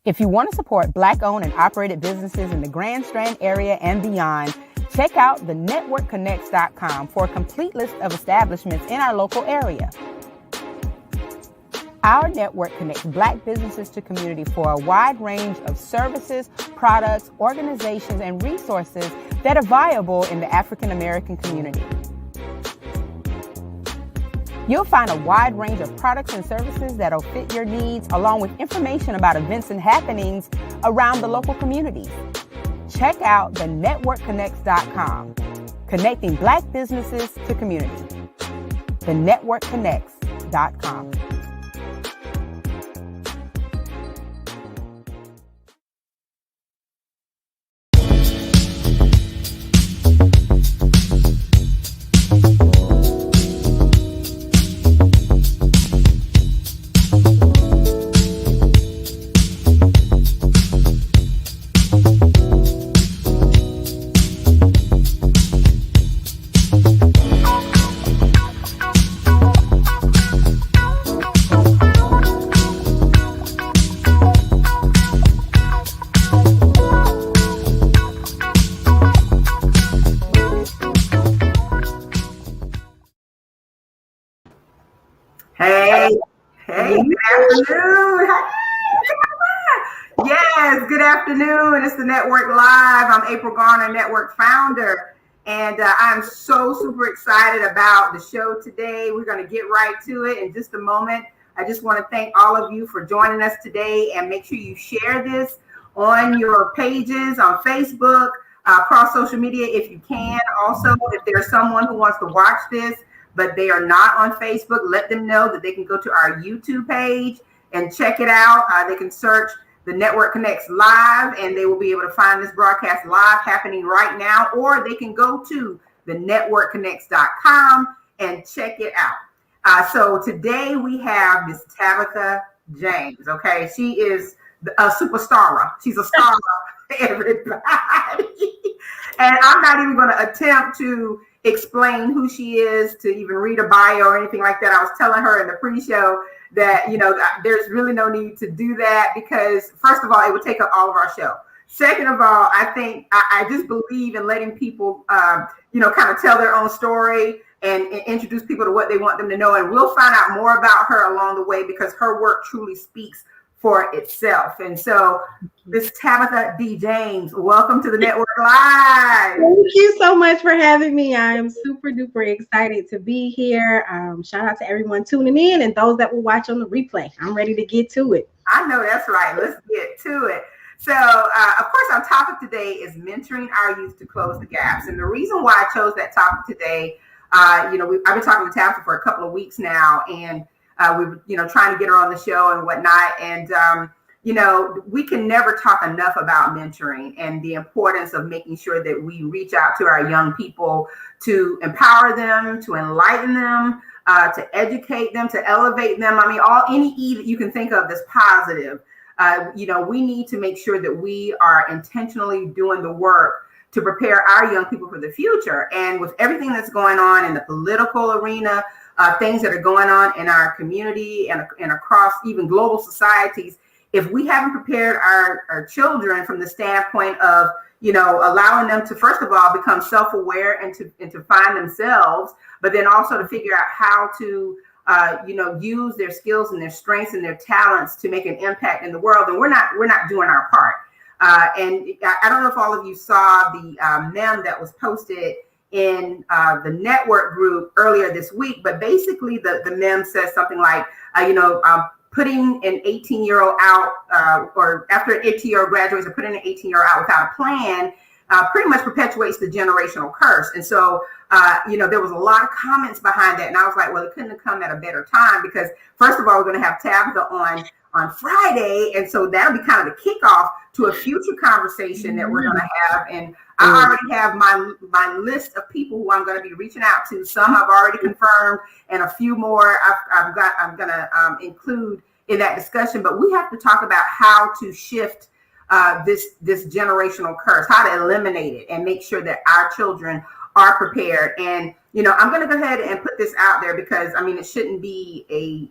If you want to support Black-owned and operated businesses in the Grand Strand area and beyond, check out thenetworkconnects.com for a complete list of establishments in our local area. Our network connects Black businesses to community for a wide range of services, products, organizations, and resources that are viable in the African American community. You'll find a wide range of products and services that'll fit your needs, along with information about events and happenings around the local communities. Check out thenetworkconnects.com, connecting Black businesses to community. Thenetworkconnects.com. Good afternoon. It's the Network Live. I'm April Garner, Network founder, and I'm so super excited about the show today. We're going to get right to it in just a moment. I just want to thank all of you for joining us today, and make sure you share this on your pages, on Facebook, across social media if you can. Also, if there's someone who wants to watch this, but they are not on Facebook, let them know that they can go to our YouTube page and check it out. They can search the Network Connects Live, and they will be able to find this broadcast live happening right now, or they can go to thenetworkconnects.com and check it out. So today we have Miss Tabitha James. Okay, she is a superstar. She's a star, everybody. And I'm not even going to attempt to explain who she is, to even read a bio or anything like that. I was telling her in the pre-show that, there's really no need to do that, because first of all, it would take up all of our show. Second of all, I think I just believe in letting people, kind of tell their own story and introduce people to what they want them to know. And we'll find out more about her along the way, because her work truly speaks for itself. And so Miss Tabitha D. James, welcome to the Network Live. Thank you so much for having me. I am super duper excited to be here. Shout out to everyone tuning in and those that will watch on the replay. I'm ready to get to it. I know that's right. Let's get to it. So, of course, our topic today is mentoring our youth to close the gaps. And the reason why I chose that topic today, I've been talking to Tabitha for a couple of weeks now, and we were, trying to get her on the show and whatnot. And, we can never talk enough about mentoring and the importance of making sure that we reach out to our young people to empower them, to enlighten them, to educate them, to elevate them. I mean, any E that you can think of that's positive. We need to make sure that we are intentionally doing the work to prepare our young people for the future. And with everything that's going on in the political arena, things that are going on in our community and across even global societies, if we haven't prepared our children from the standpoint of, allowing them to, first of all, become self-aware and to find themselves, but then also to figure out how to, use their skills and their strengths and their talents to make an impact in the world, then we're not doing our part. And I don't know if all of you saw the meme that was posted in the network group earlier this week, but basically the meme says something like, putting an 18-year-old out, or after an 18-year-old graduates, or putting an 18-year-old out without a plan, pretty much perpetuates the generational curse. And so, there was a lot of comments behind that. And I was like, well, it couldn't have come at a better time, because first of all, we're going to have Tabitha on Friday. And so that'll be kind of the kickoff to a future conversation that we're going to have. And I already have my list of people who I'm going to be reaching out to. Some I've already confirmed, and a few more I'm going to include in that discussion. But we have to talk about how to shift this generational curse, how to eliminate it and make sure that our children are prepared. And, I'm going to go ahead and put this out there, because, it shouldn't be a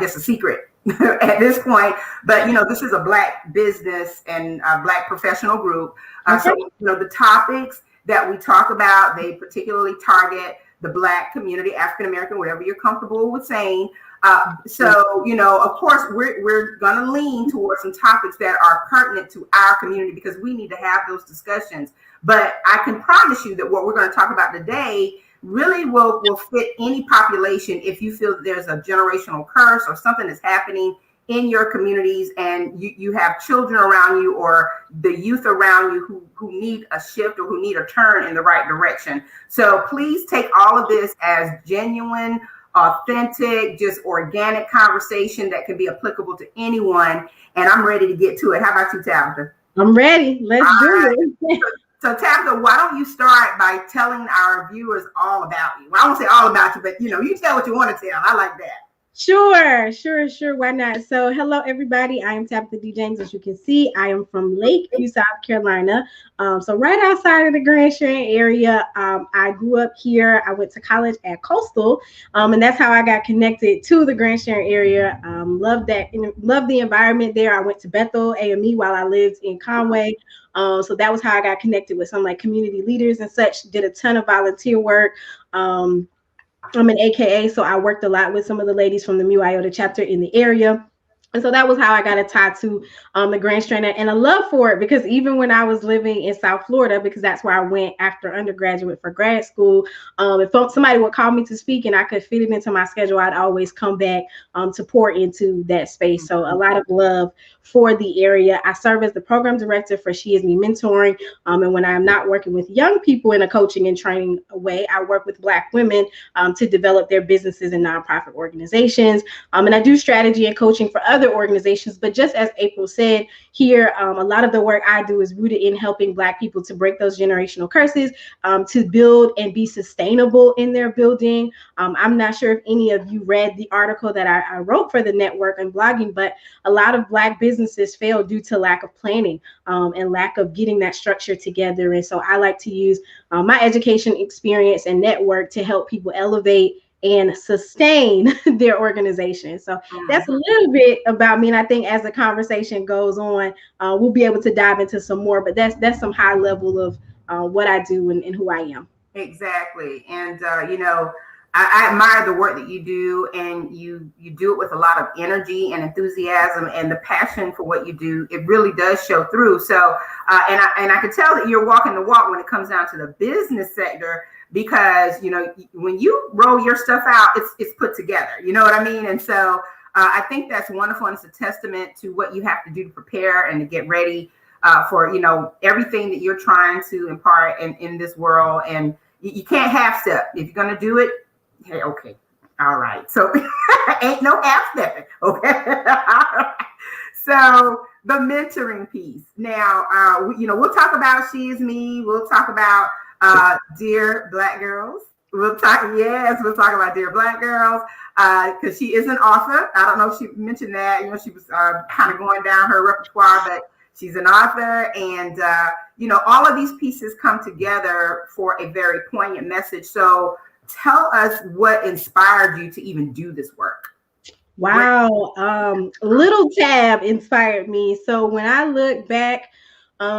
secret at this point. But this is a Black business and a Black professional group. So the topics that we talk about, they particularly target the Black community, African American, whatever you're comfortable with saying. So of course, we're gonna lean towards some topics that are pertinent to our community because we need to have those discussions. But I can promise you that what we're going to talk about today really will fit any population. If you feel that there's a generational curse or something that's happening in your communities and you have children around you or the youth around you who need a shift or who need a turn in the right direction. So please take all of this as genuine, authentic, just organic conversation that can be applicable to anyone. And I'm ready to get to it. How about you, Tabitha? I'm ready. Let's do it. So Tabitha, why don't you start by telling our viewers all about you? Well, I won't say all about you, but you tell what you want to tell. I like that. Sure. Why not? So hello, everybody. I am Tabitha James. As you can see, I am from Lakeview, South Carolina. So right outside of the Grand Sharon area. I grew up here. I went to college at Coastal, and that's how I got connected to the Grand Sharon area. Loved the environment there. I went to Bethel AME while I lived in Conway. So that was how I got connected with some community leaders and such. Did a ton of volunteer work. I'm an AKA, so I worked a lot with some of the ladies from the Mu Iota chapter in the area. And so that was how I got a tie to the Grand Strand and a love for it, because even when I was living in South Florida, because that's where I went after undergraduate for grad school, if somebody would call me to speak and I could fit it into my schedule, I'd always come back to pour into that space. So a lot of love for the area. I serve as the program director for She Is Me Mentoring. And when I'm not working with young people in a coaching and training way, I work with Black women to develop their businesses and nonprofit organizations. And I do strategy and coaching for other organizations. But just as April said here, a lot of the work I do is rooted in helping Black people to break those generational curses, to build and be sustainable in their building. I'm not sure if any of you read the article that I wrote for the network and blogging, but a lot of Black businesses fail due to lack of planning and lack of getting that structure together. And so I like to use my education experience and network to help people elevate and sustain their organization. So that's a little bit about me. And I think as the conversation goes on, we'll be able to dive into some more, but that's some high level of what I do and who I am. Exactly. And, I admire the work that you do, and you do it with a lot of energy and enthusiasm, and the passion for what you do. It really does show through. So, and I can tell that you're walking the walk when it comes down to the business sector, because, when you roll your stuff out, it's put together, you know what I mean? And so I think that's wonderful. And it's a testament to what you have to do to prepare and to get ready for, everything that you're trying to impart in this world. And you can't half step. If you're going to do it, hey, okay. All right. So ain't no half stepping. Okay. All right. So the mentoring piece. Now, we'll talk about She Is Me. We'll talk about Dear Black Girls. We'll talk about Dear Black Girls, because she is an author. I don't know if she mentioned that. She was kind of going down her repertoire, but she's an author. And, all of these pieces come together for a very poignant message. So tell us what inspired you to even do this work. Wow. Little Tab inspired me. So when I look back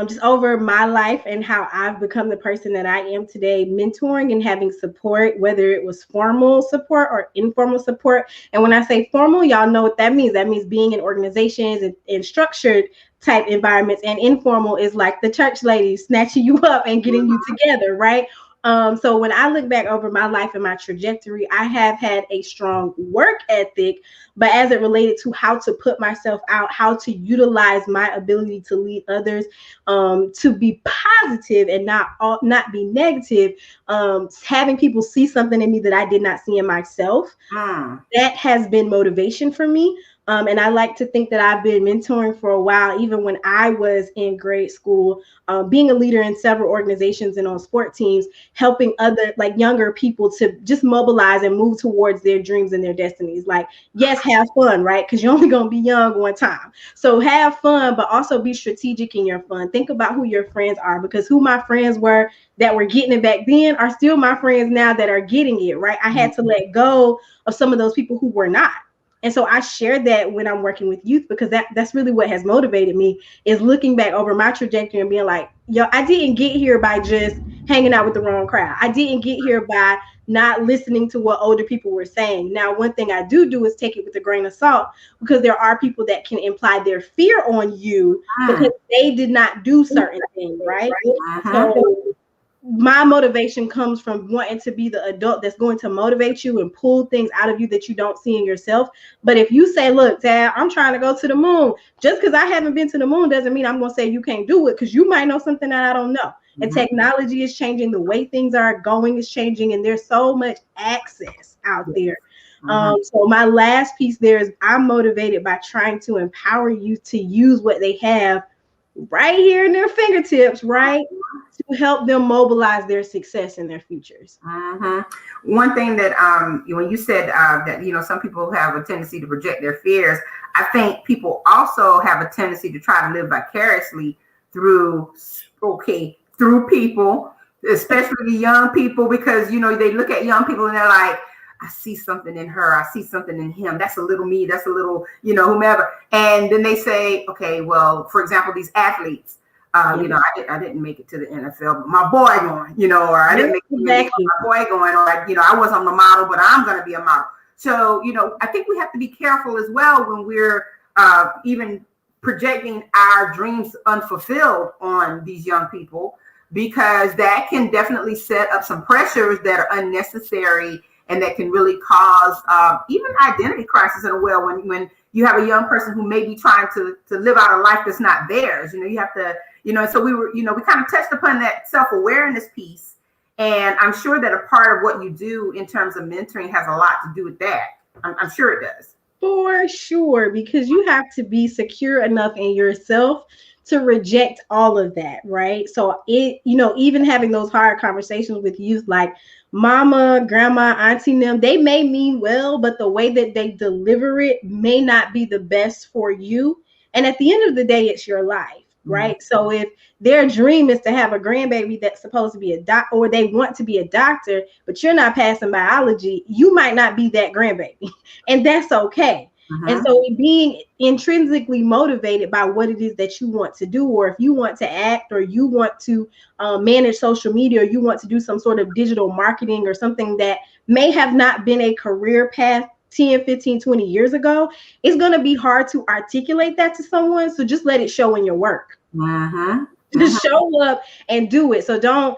just over my life and how I've become the person that I am today, mentoring and having support, whether it was formal support or informal support. And when I say formal, y'all know what that means. That means being in organizations and structured type environments. And informal is like the church ladies snatching you up and getting you together, right? So when I look back over my life and my trajectory, I have had a strong work ethic, but as it related to how to put myself out, how to utilize my ability to lead others, to be positive and not be negative, having people see something in me that I did not see in myself, that has been motivation for me. And I like to think that I've been mentoring for a while, even when I was in grade school, being a leader in several organizations and on sport teams, helping other younger people to just mobilize and move towards their dreams and their destinies. Yes, have fun, right? Because you're only going to be young one time. So have fun, but also be strategic in your fun. Think about who your friends are, because who my friends were that were getting it back then are still my friends now that are getting it, right? I had to let go of some of those people who were not. And so I share that when I'm working with youth, because that's really what has motivated me, is looking back over my trajectory and being like, yo, I didn't get here by just hanging out with the wrong crowd. I didn't get here by not listening to what older people were saying. Now, one thing I do is take it with a grain of salt, because there are people that can imply their fear on you because they did not do certain things, right? So my motivation comes from wanting to be the adult that's going to motivate you and pull things out of you that you don't see in yourself. But if you say, look, Dad, I'm trying to go to the moon, just because I haven't been to the moon doesn't mean I'm going to say you can't do it, because you might know something that I don't know. And technology is changing, the way things are going is changing, and there's so much access out there. So my last piece there is I'm motivated by trying to empower you to use what they have right here in their fingertips, right, to help them mobilize their success in their futures. One thing that when you said that, you know, some people have a tendency to project their fears, I think people also have a tendency to try to live vicariously through people, especially young people, because, you know, they look at young people and they're like, I see something in her. I see something in him. That's a little me. That's a little, you know, whomever. And then they say, okay, well, for example, these athletes, you know, I didn't make it to the NFL, but my boy going, you know, or I didn't make it, my boy going, or, you know, I wasn't the model, but I'm going to be a model. So, you know, I think we have to be careful as well when we're even projecting our dreams unfulfilled on these young people, because that can definitely set up some pressures that are unnecessary and that can really cause even identity crisis in a way, when you have a young person who may be trying to live out a life that's not theirs. You know, you have to, you know, so we kind of touched upon that self-awareness piece. And I'm sure that a part of what you do in terms of mentoring has a lot to do with that. I'm sure it does. For sure, because you have to be secure enough in yourself to reject all of that, right? So it, you know, even having those hard conversations with youth, like mama, grandma, auntie, them, they may mean well, but the way that they deliver it may not be the best for you. And at the end of the day, it's your life, right? So if their dream is to have a grandbaby that's supposed to be a doctor, or they want to be a doctor, but you're not passing biology, you might not be that grandbaby, and that's okay. And so being intrinsically motivated by what it is that you want to do, or if you want to act, or you want to manage social media, or you want to do some sort of digital marketing or something that may have not been a career path 10, 15, 20 years ago, it's going to be hard to articulate that to someone. So just let it show in your work. Just show up and do it. So don't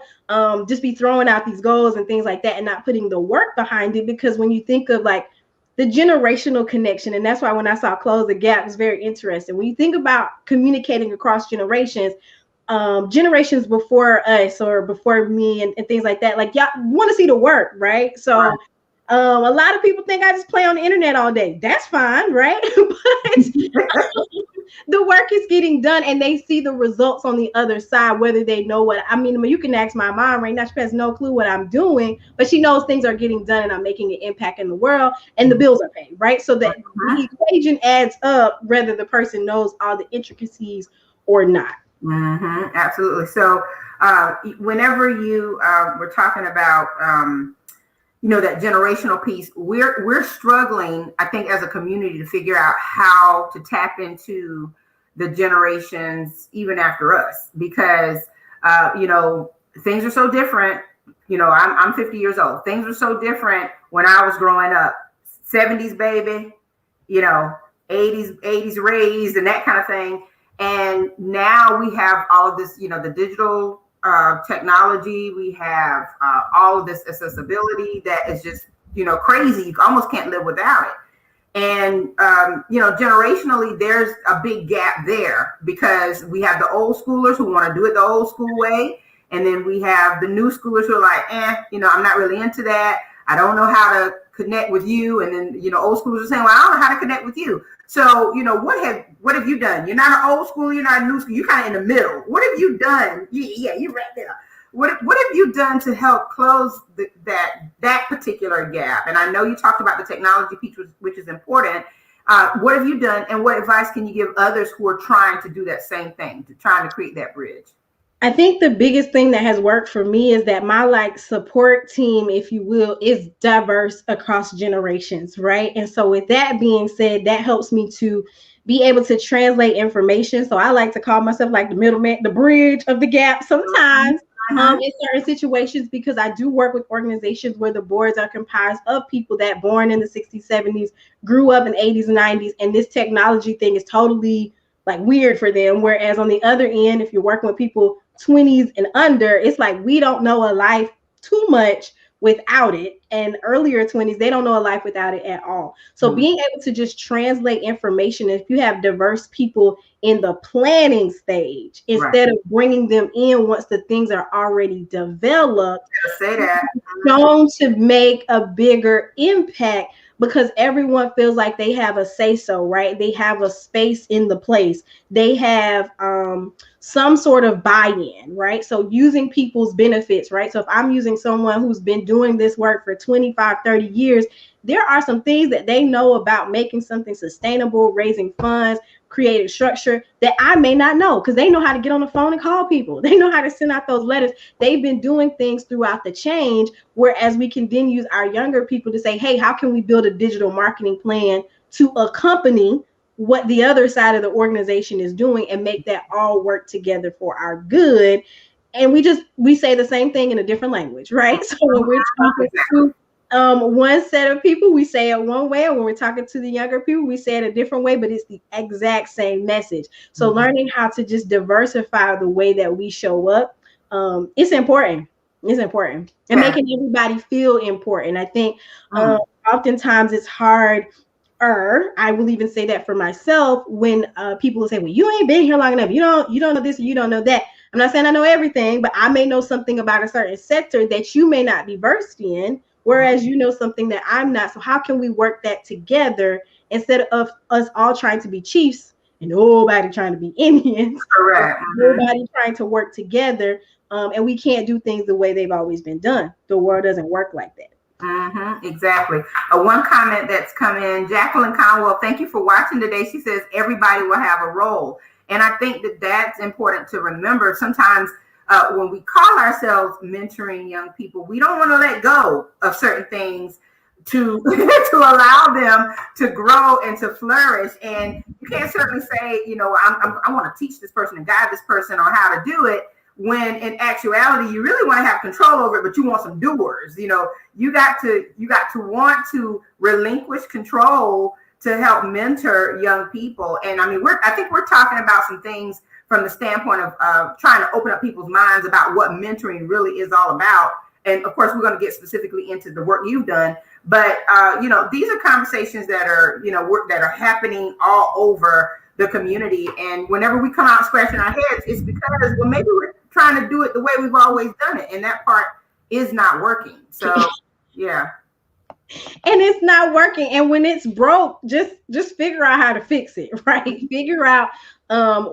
just be throwing out these goals and things like that and not putting the work behind it. Because when you think of like the generational connection, and that's why when I saw Close the Gap, it's very interesting. When you think about communicating across generations, generations before us or before me and things like that, like y'all want to see the work, right? So a lot of people think I just play on the internet all day. That's fine, right? But the work is getting done, and they see the results on the other side, whether they know what, I mean, you can ask my mom right now, she has no clue what I'm doing, but she knows things are getting done and I'm making an impact in the world and the bills are paid, right? So that the equation adds up, whether the person knows all the intricacies or not. Absolutely. So whenever you were talking about you know, that generational piece, we're struggling, I think, as a community to figure out how to tap into the generations even after us, because you know, things are so different. You know, I'm 50 years old. Things were so different when I was growing up. 70s baby, you know, 80s raised and that kind of thing. And now we have all of this, you know, the digital technology, we have all of this accessibility that is just, you know, crazy. You almost can't live without it. And, you know, generationally, there's a big gap there, because we have the old schoolers who want to do it the old school way. And then we have the new schoolers who are like, you know, I'm not really into that. I don't know how to connect with you. And then, you know, old schoolers are saying, well, I don't know how to connect with you. So, you know, what have you done? You're not an old school, you're not a new school, you're kind of in the middle. What have you done? Yeah, you're right there. What have you done to help close that particular gap? And I know you talked about the technology piece, which is important. What have you done, and what advice can you give others who are trying to do that same thing, trying to create that bridge? I think the biggest thing that has worked for me is that my like support team, if you will, is diverse across generations, right? And so with that being said, that helps me to be able to translate information. So I like to call myself like the middleman, the bridge of the gap sometimes. In certain situations, because I do work with organizations where the boards are comprised of people that born in the 60s, 70s, grew up in 80s and 90s, and this technology thing is totally like weird for them. Whereas on the other end, if you're working with people 20s and under, it's like we don't know a life too much without it. And earlier 20s, they don't know a life without it at all. So being able to just translate information, if you have diverse people in the planning stage, instead of bringing them in once the things are already developed, say that shown to make a bigger impact, because everyone feels like they have a say so, right? They have a space in the place. They have some sort of buy-in, right? So using people's benefits, right? So if I'm using someone who's been doing this work for 25, 30 years, there are some things that they know about making something sustainable, raising funds, creating structure that I may not know, because they know how to get on the phone and call people. They know how to send out those letters. They've been doing things throughout the change, whereas we can then use our younger people to say, hey, how can we build a digital marketing plan to accompany what the other side of the organization is doing and make that all work together for our good? And we say the same thing in a different language, right? So when we're talking to one set of people, we say it one way, and when we're talking to the younger people, we say it a different way, but it's the exact same message. So learning how to just diversify the way that we show up, it's important. It's important, and making everybody feel important. I think oftentimes it's hard. I will even say that for myself, when people will say, well, you ain't been here long enough, you don't know this, you don't know that. I'm not saying I know everything, but I may know something about a certain sector that you may not be versed in, whereas you know something that I'm not. So how can we work that together instead of us all trying to be chiefs and nobody trying to be Indians? Correct. Nobody trying to work together, and we can't do things the way they've always been done. The world doesn't work like that. Exactly. One comment that's come in, Jacqueline Conwell, thank you for watching today. She says everybody will have a role. And I think that that's important to remember. Sometimes when we call ourselves mentoring young people, we don't want to let go of certain things to to allow them to grow and to flourish. And you can't certainly say, I want to teach this person and guide this person on how to do it, when in actuality you really want to have control over it, but you want some doers. You got to want to relinquish control to help mentor young people. And I mean, I think we're talking about some things from the standpoint of trying to open up people's minds about what mentoring really is all about. And of course, we're going to get specifically into the work you've done. But these are conversations that are that are happening all over the community. And whenever we come out scratching our heads, it's because, well, maybe we're trying to do it the way we've always done it, and that part is not working. So yeah. And it's not working. And when it's broke, just figure out how to fix it, right? Figure out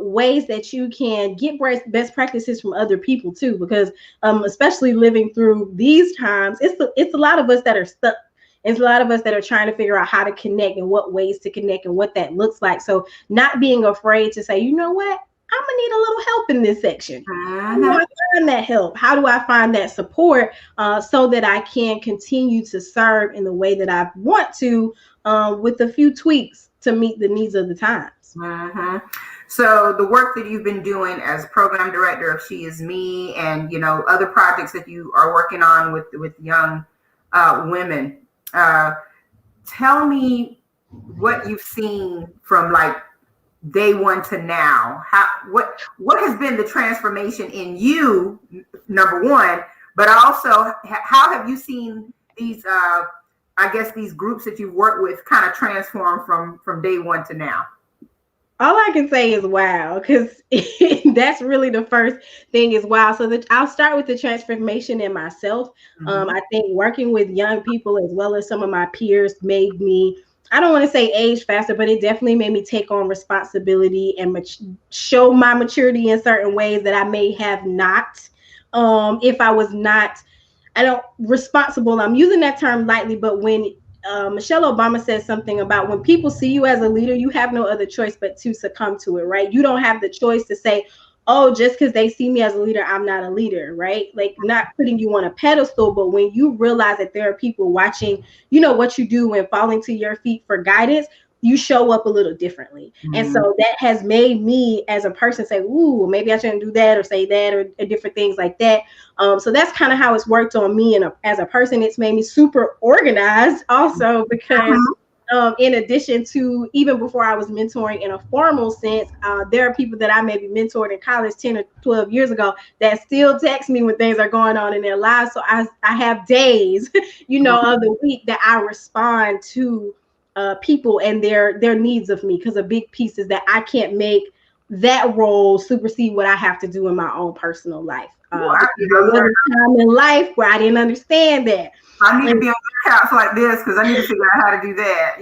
ways that you can get best practices from other people too, because especially living through these times, it's a lot of us that are stuck. It's a lot of us that are trying to figure out how to connect and what ways to connect and what that looks like. So not being afraid to say, you know what, I'm gonna need a little help in this section. How do I find that help? How do I find that support so that I can continue to serve in the way that I want to, with a few tweaks to meet the needs of the times? So the work that you've been doing as program director of She Is Me, and other projects that you are working on with young women, tell me what you've seen from like day one to now. What has been the transformation in you, number one, but also how have you seen these these groups that you've worked with kind of transform from day one to now? All I can say is wow, because that's really the first thing is wow. So I'll start with the transformation in myself. I think working with young people as well as some of my peers made me, I don't want to say age faster, but it definitely made me take on responsibility and show my maturity in certain ways that I may have not if I was not, responsible. I'm using that term lightly, but when Michelle Obama says something about when people see you as a leader, you have no other choice but to succumb to it, right? You don't have the choice to say, oh, just because they see me as a leader, I'm not a leader, right? Like, not putting you on a pedestal, but when you realize that there are people watching, what you do when falling to your feet for guidance, you show up a little differently. And so that has made me as a person say, ooh, maybe I shouldn't do that or say that or different things like that. So that's kind of how it's worked on me. And as a person, it's made me super organized also because in addition to, even before I was mentoring in a formal sense, there are people that I maybe mentored in college 10 or 12 years ago that still text me when things are going on in their lives. So I have days, of the week that I respond to people and their needs of me, because a big piece is that I can't make that role supersede what I have to do in my own personal life. There was a time in life where I didn't understand that. I need to be on the couch like this because I need to figure out how to do that.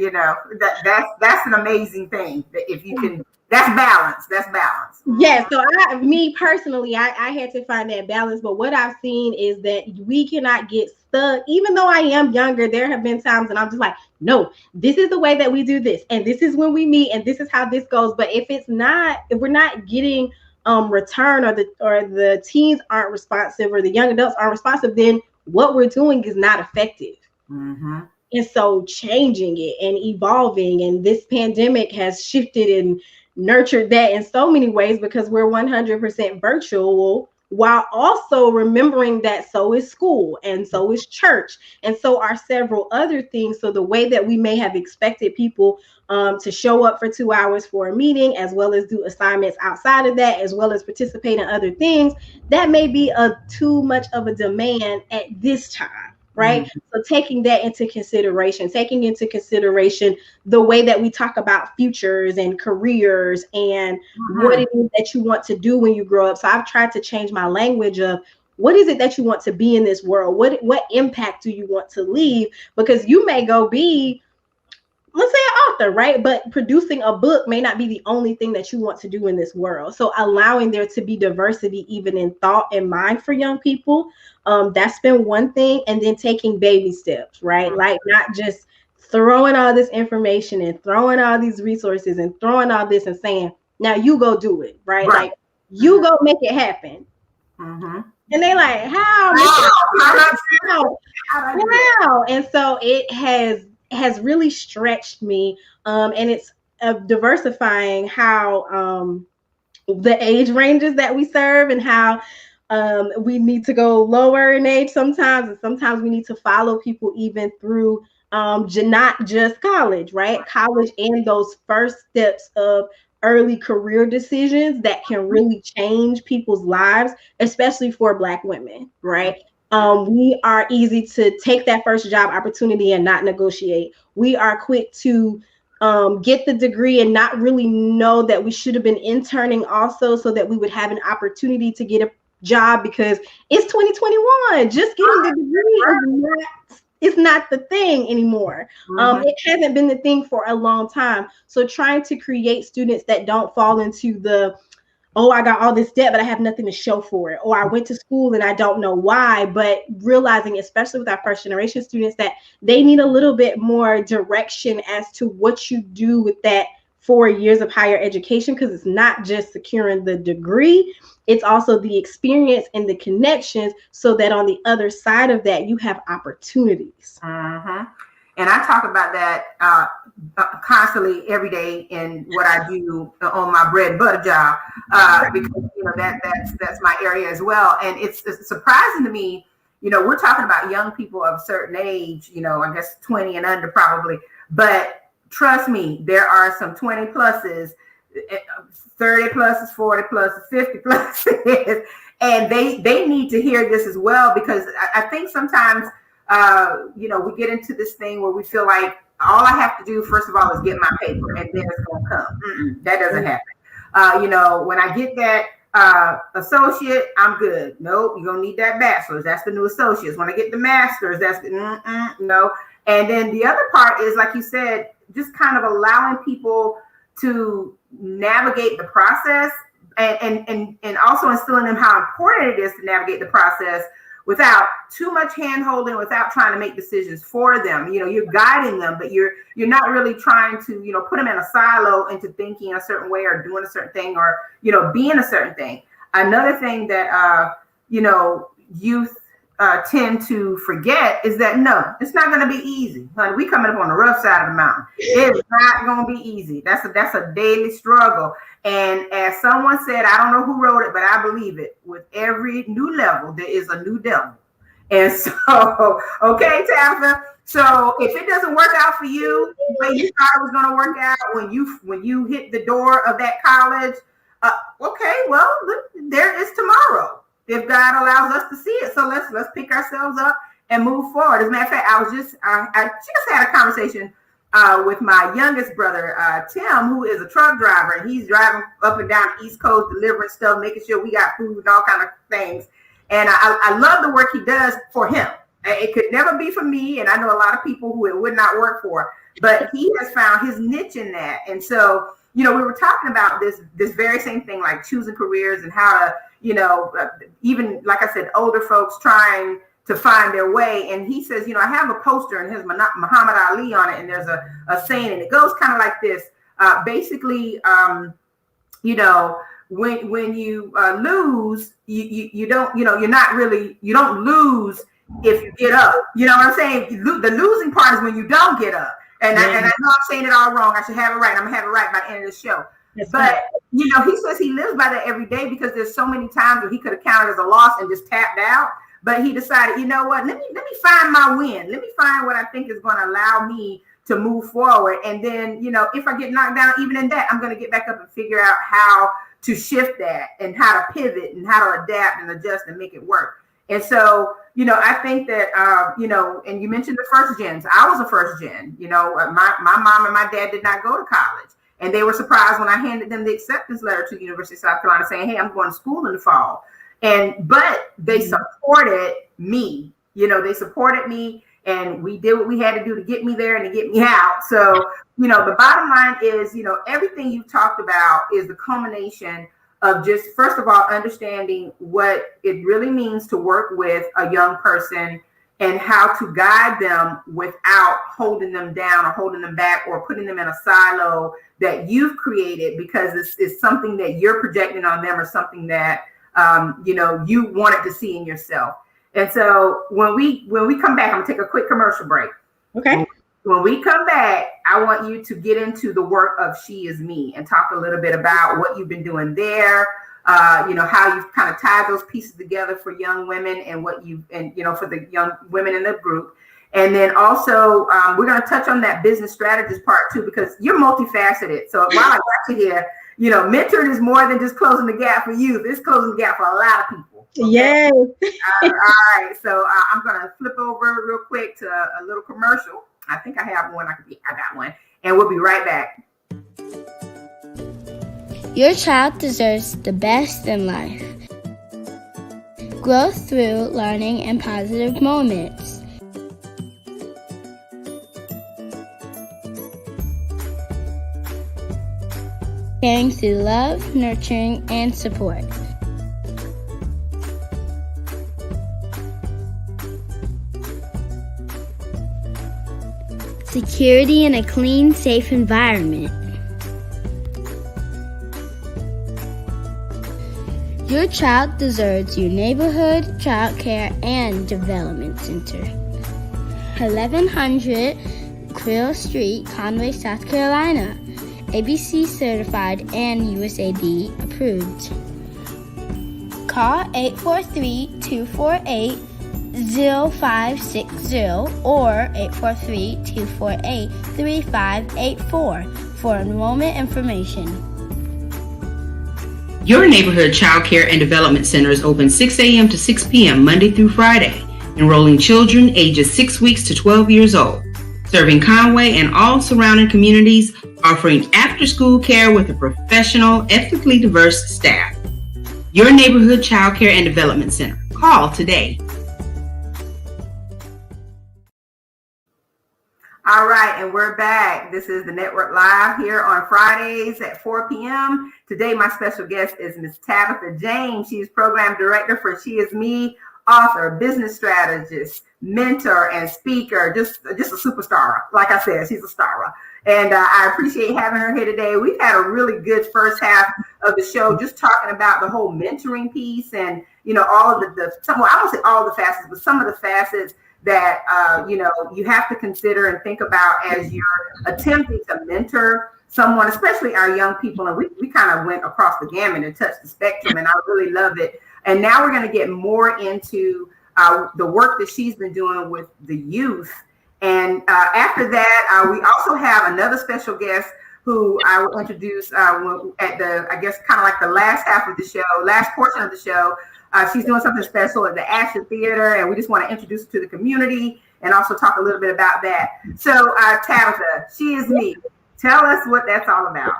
That's an amazing thing. That if you can, that's balance. That's balance. Yeah. So me personally, I had to find that balance. But what I've seen is that we cannot get stuck. Even though I am younger, there have been times and I'm just like, no, this is the way that we do this, and this is when we meet, and this is how this goes. But if we're not getting return, or the teens aren't responsive, or the young adults aren't responsive, then what we're doing is not effective. And so changing it and evolving, and this pandemic has shifted and nurtured that in so many ways, because we're 100% virtual, while also remembering that so is school, and so is church, and so are several other things. So the way that we may have expected people to show up for 2 hours for a meeting, as well as do assignments outside of that, as well as participate in other things, that may be too much of a demand at this time. Right. So taking that into consideration, the way that we talk about futures and careers and what it is that you want to do when you grow up. So I've tried to change my language of what is it that you want to be in this world? What impact do you want to leave? Because you may go be, let's say, an author, right? But producing a book may not be the only thing that you want to do in this world. So allowing there to be diversity, even in thought and mind for young people, that's been one thing. And then taking baby steps, right? Like, not just throwing all this information and throwing all these resources and throwing all this and saying, now you go do it, right? Like, you go make it happen. And they like, how? How? And so it has really stretched me, and it's diversifying how the age ranges that we serve, and how we need to go lower in age sometimes, and sometimes we need to follow people even through not just college, right? College and those first steps of early career decisions that can really change people's lives, especially for Black women, right? We are easy to take that first job opportunity and not negotiate. We are quick to get the degree and not really know that we should have been interning also, so that we would have an opportunity to get a job, because it's 2021. Just getting the degree is not the thing anymore. It hasn't been the thing for a long time. So trying to create students that don't fall into the, oh, I got all this debt, but I have nothing to show for it. Or I went to school and I don't know why. But realizing, especially with our first generation students, that they need a little bit more direction as to what you do with that 4 years of higher education, because it's not just securing the degree, it's also the experience and the connections, so that on the other side of that, you have opportunities. And I talk about that constantly every day in what I do on my bread and butter job, because that's my area as well. And it's surprising to me. We're talking about young people of a certain age. I guess 20 and under probably, but trust me, there are some 20 pluses, 30 pluses, 40 pluses, 50 pluses, and they need to hear this as well, because I think sometimes, we get into this thing where we feel like all I have to do, first of all, is get my paper and then it's going to come. That doesn't happen. When I get that associate, I'm good. Nope, you're going to need that bachelor's. That's the new associates. When I get the master's, that's no. And then the other part is, like you said, just kind of allowing people to navigate the process, and also instilling them how important it is to navigate the process without too much hand-holding, without trying to make decisions for them. You're guiding them, but you're not really trying to, put them in a silo into thinking a certain way or doing a certain thing or, being a certain thing. another thing that, youth tend to forget is that, no, it's not going to be easy. Honey, we coming up on the rough side of the mountain. It's not going to be easy. That's a daily struggle. And as someone said, I don't know who wrote it, but I believe it. With every new level, there is a new devil. And so, okay, Tabitha. So if it doesn't work out for you the way you thought it was going to work out when you hit the door of that college, okay, well, look, there is tomorrow if God allows us to see it. So let's pick ourselves up and move forward. As a matter of fact, I just had a conversation with my youngest brother, Tim, who is a truck driver, and he's driving up and down the East Coast, delivering stuff, making sure we got food and all kind of things. And I love the work he does for him. It could never be for me, and I know a lot of people who it would not work for, but he has found his niche in that. And so, we were talking about this very same thing, like choosing careers and how to, even like I said, older folks trying to find their way. And he says, I have a poster and it has Muhammad Ali on it, and there's a saying, and it goes kind of like this. Basically, when you lose, you don't, you don't lose if you get up. You know what I'm saying? The losing part is when you don't get up. And I know I'm saying it all wrong. I should have it right. I'm gonna have it right by the end of the show. But he says he lives by that every day, because there's so many times where he could have counted as a loss and just tapped out. But he decided, you know what? Let me find my win. Let me find what I think is going to allow me to move forward. And then, if I get knocked down, even in that, I'm going to get back up and figure out how to shift that and how to pivot and how to adapt and adjust and make it work. And so, I think that, and you mentioned the first gens. I was a first gen. My mom and my dad did not go to college. And they were surprised when I handed them the acceptance letter to the University of South Carolina saying, hey, I'm going to school in the fall. But they supported me. They supported me, and we did what we had to do to get me there and to get me out. So, the bottom line is, everything you've talked about is the culmination of just, first of all, understanding what it really means to work with a young person and how to guide them without holding them down or holding them back or putting them in a silo that you've created because it's something that you're projecting on them or something that you wanted to see in yourself. And so when we come back, I'm gonna take a quick commercial break. Okay. When we come back, I want you to get into the work of She Is Me and talk a little bit about what you've been doing there, how you've kind of tied those pieces together for young women and for the young women in the group. And then also, we're going to touch on that business strategist part too, because you're multifaceted. So while I got you here, mentoring is more than just closing the gap for youth. It's closing the gap for a lot of people. Okay? Yes. All right. So I'm going to flip over real quick to a little commercial. I think I have one. I got one. And we'll be right back. Your child deserves the best in life. Grow through learning and positive moments. Caring through love, nurturing, and support. Security in a clean, safe environment. Your child deserves your neighborhood child care and development center. 1100 Quill Street, Conway, South Carolina. ABC certified and USAID approved. Call 843-248-0560 or 843-248-3584 for enrollment information. Your neighborhood child care and development center is open 6 a.m. to 6 p.m. Monday through Friday, enrolling children ages 6 weeks to 12 years old, serving Conway and all surrounding communities, offering after-school care with a professional, ethically diverse staff. Your neighborhood child care and development center. Call today. All right, and we're back. This is the Network Live here on Fridays at 4 p.m. Today, my special guest is Ms. Tabitha James. She's program director for She Is Me, author, business strategist, mentor, and speaker. Just a superstar. Like I said, she's a star. And I appreciate having her here today. We've had a really good first half of the show, just talking about the whole mentoring piece and, all of well, I won't say all the facets, but some of the facets that, you have to consider and think about as you're attempting to mentor someone, especially our young people. And we kind of went across the gamut and touched the spectrum, and I really love it. And now we're going to get more into the work that she's been doing with the youth. And after that, we also have another special guest who I will introduce at I guess, kind of like the last half of the show, last portion of the show. She's doing something special at the Ashton Theater, and we just want to introduce her to the community and also talk a little bit about that. So, Tabitha, She Is Me. Tell us what that's all about.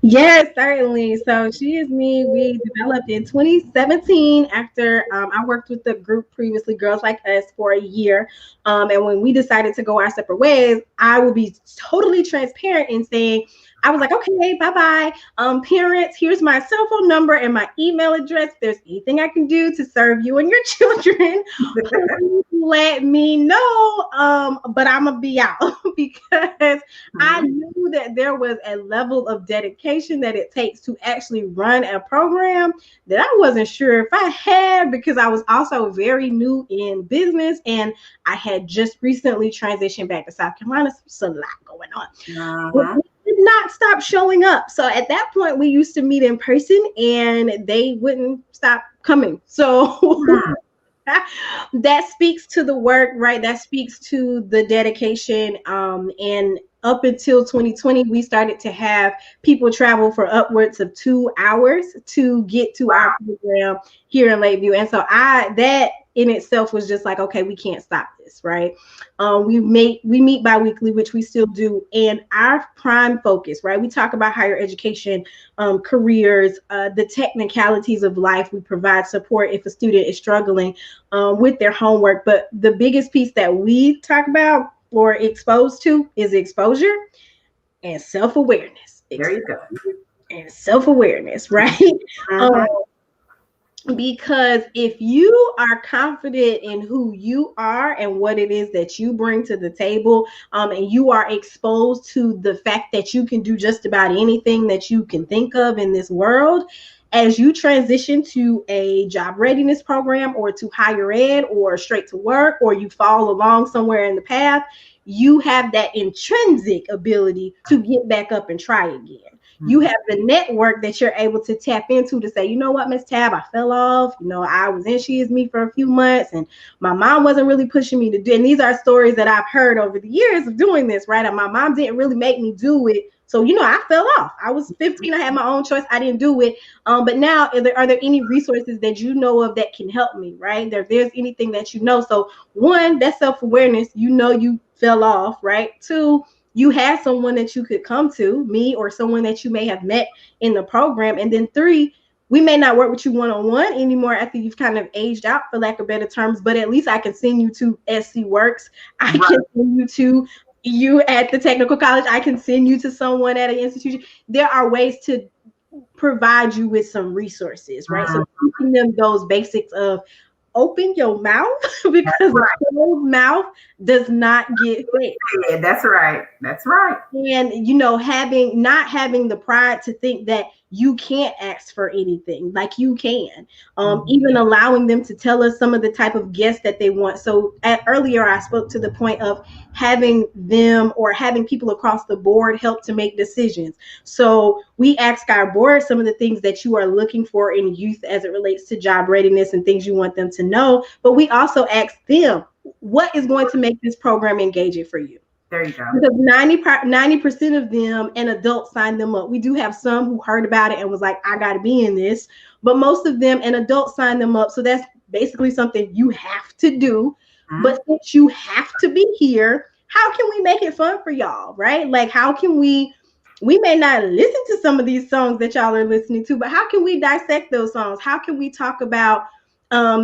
Yes, certainly. So She Is Me, we developed in 2017 after I worked with the group previously, Girls Like Us, for a year. And when we decided to go our separate ways, I will be totally transparent in saying, I was like, okay, bye-bye. Parents, here's my cell phone number and my email address. If there's anything I can do to serve you and your children, please let me know. But I'm going to be out because I knew that there was a level of dedication that it takes to actually run a program that I wasn't sure if I had, because I was also very new in business and I had just recently transitioned back to South Carolina. So there's a lot going on. Did not stop showing up. So at that point, we used to meet in person and they wouldn't stop coming. So that speaks to the work, right? That speaks to the dedication. And up until 2020, we started to have people travel for upwards of 2 hours to get to our program here in Lakeview. And so that in itself was just like, okay, we can't stop this, right? We meet bi-weekly, which we still do. And our prime focus, right? We talk about higher education, careers, the technicalities of life. We provide support if a student is struggling with their homework. But the biggest piece that we talk about or exposed to is exposure and self-awareness. There you go. And self-awareness, right? Because if you are confident in who you are and what it is that you bring to the table, and you are exposed to the fact that you can do just about anything that you can think of in this world, as you transition to a job readiness program or to higher ed or straight to work, or you fall along somewhere in the path, you have that intrinsic ability to get back up and try again. You have the network that you're able to tap into to say, you know what, Miss Tab, I fell off. I was in She Is Me for a few months and my mom wasn't really pushing me to do it. And these are stories that I've heard over the years of doing this, right? And my mom didn't really make me do it. So, I fell off. I was 15. I had my own choice. I didn't do it. But now, are there any resources that you know of that can help me, right? If there's anything that you know. So, one, that's self-awareness. You fell off, right? Two, you have someone that you could come to, me or someone that you may have met in the program. And then three, we may not work with you one-on-one anymore after you've kind of aged out, for lack of better terms, but at least I can send you to SC Works. I can send you to you at the technical college. I can send you to someone at an institution. There are ways to provide you with some resources, right? So teaching them those basics of open your mouth because a closed mouth does not get fed. Yeah, that's right. That's right. And not having the pride to think that you can't ask for anything, like you can. Even allowing them to tell us some of the type of guests that they want. So earlier I spoke to the point of having them or having people across the board help to make decisions. So we ask our board some of the things that you are looking for in youth as it relates to job readiness and things you want them to know. But we also ask them, what is going to make this program engaging for you? There you go. Because 90% of them and adults sign them up. We do have some who heard about it and was like, I got to be in this. But most of them and adults sign them up. So that's basically something you have to do. But since you have to be here, how can we make it fun for y'all, right? Like, how can we may not listen to some of these songs that y'all are listening to, but how can we dissect those songs? How can we talk about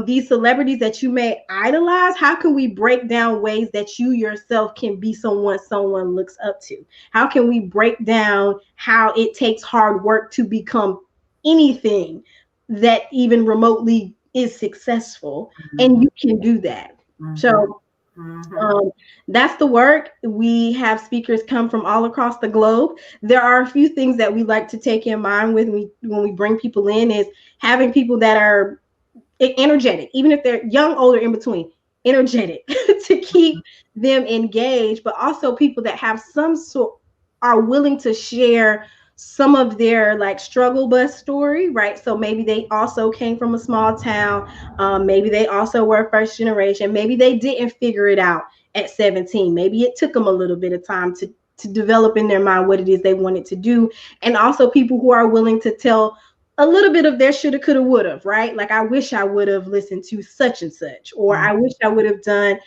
these celebrities that you may idolize? How can we break down ways that you yourself can be someone looks up to? How can we break down how it takes hard work to become anything that even remotely is successful? And you can do that. So Mm-hmm. That's the work. We have speakers come from all across the globe. There are a few things that we like to take in mind when we bring people in is having people that are energetic, even if they're young, older, in between, energetic to keep them engaged, but also people that have some sort are willing to share some of their like struggle bus story, right? So maybe they also came from a small town. Maybe they also were first generation. Maybe they didn't figure it out at 17. Maybe it took them a little bit of time to develop in their mind what it is they wanted to do. And also people who are willing to tell a little bit of their shoulda, coulda, woulda, right? Like, I wish I would have listened to such and such, or I wish I would have done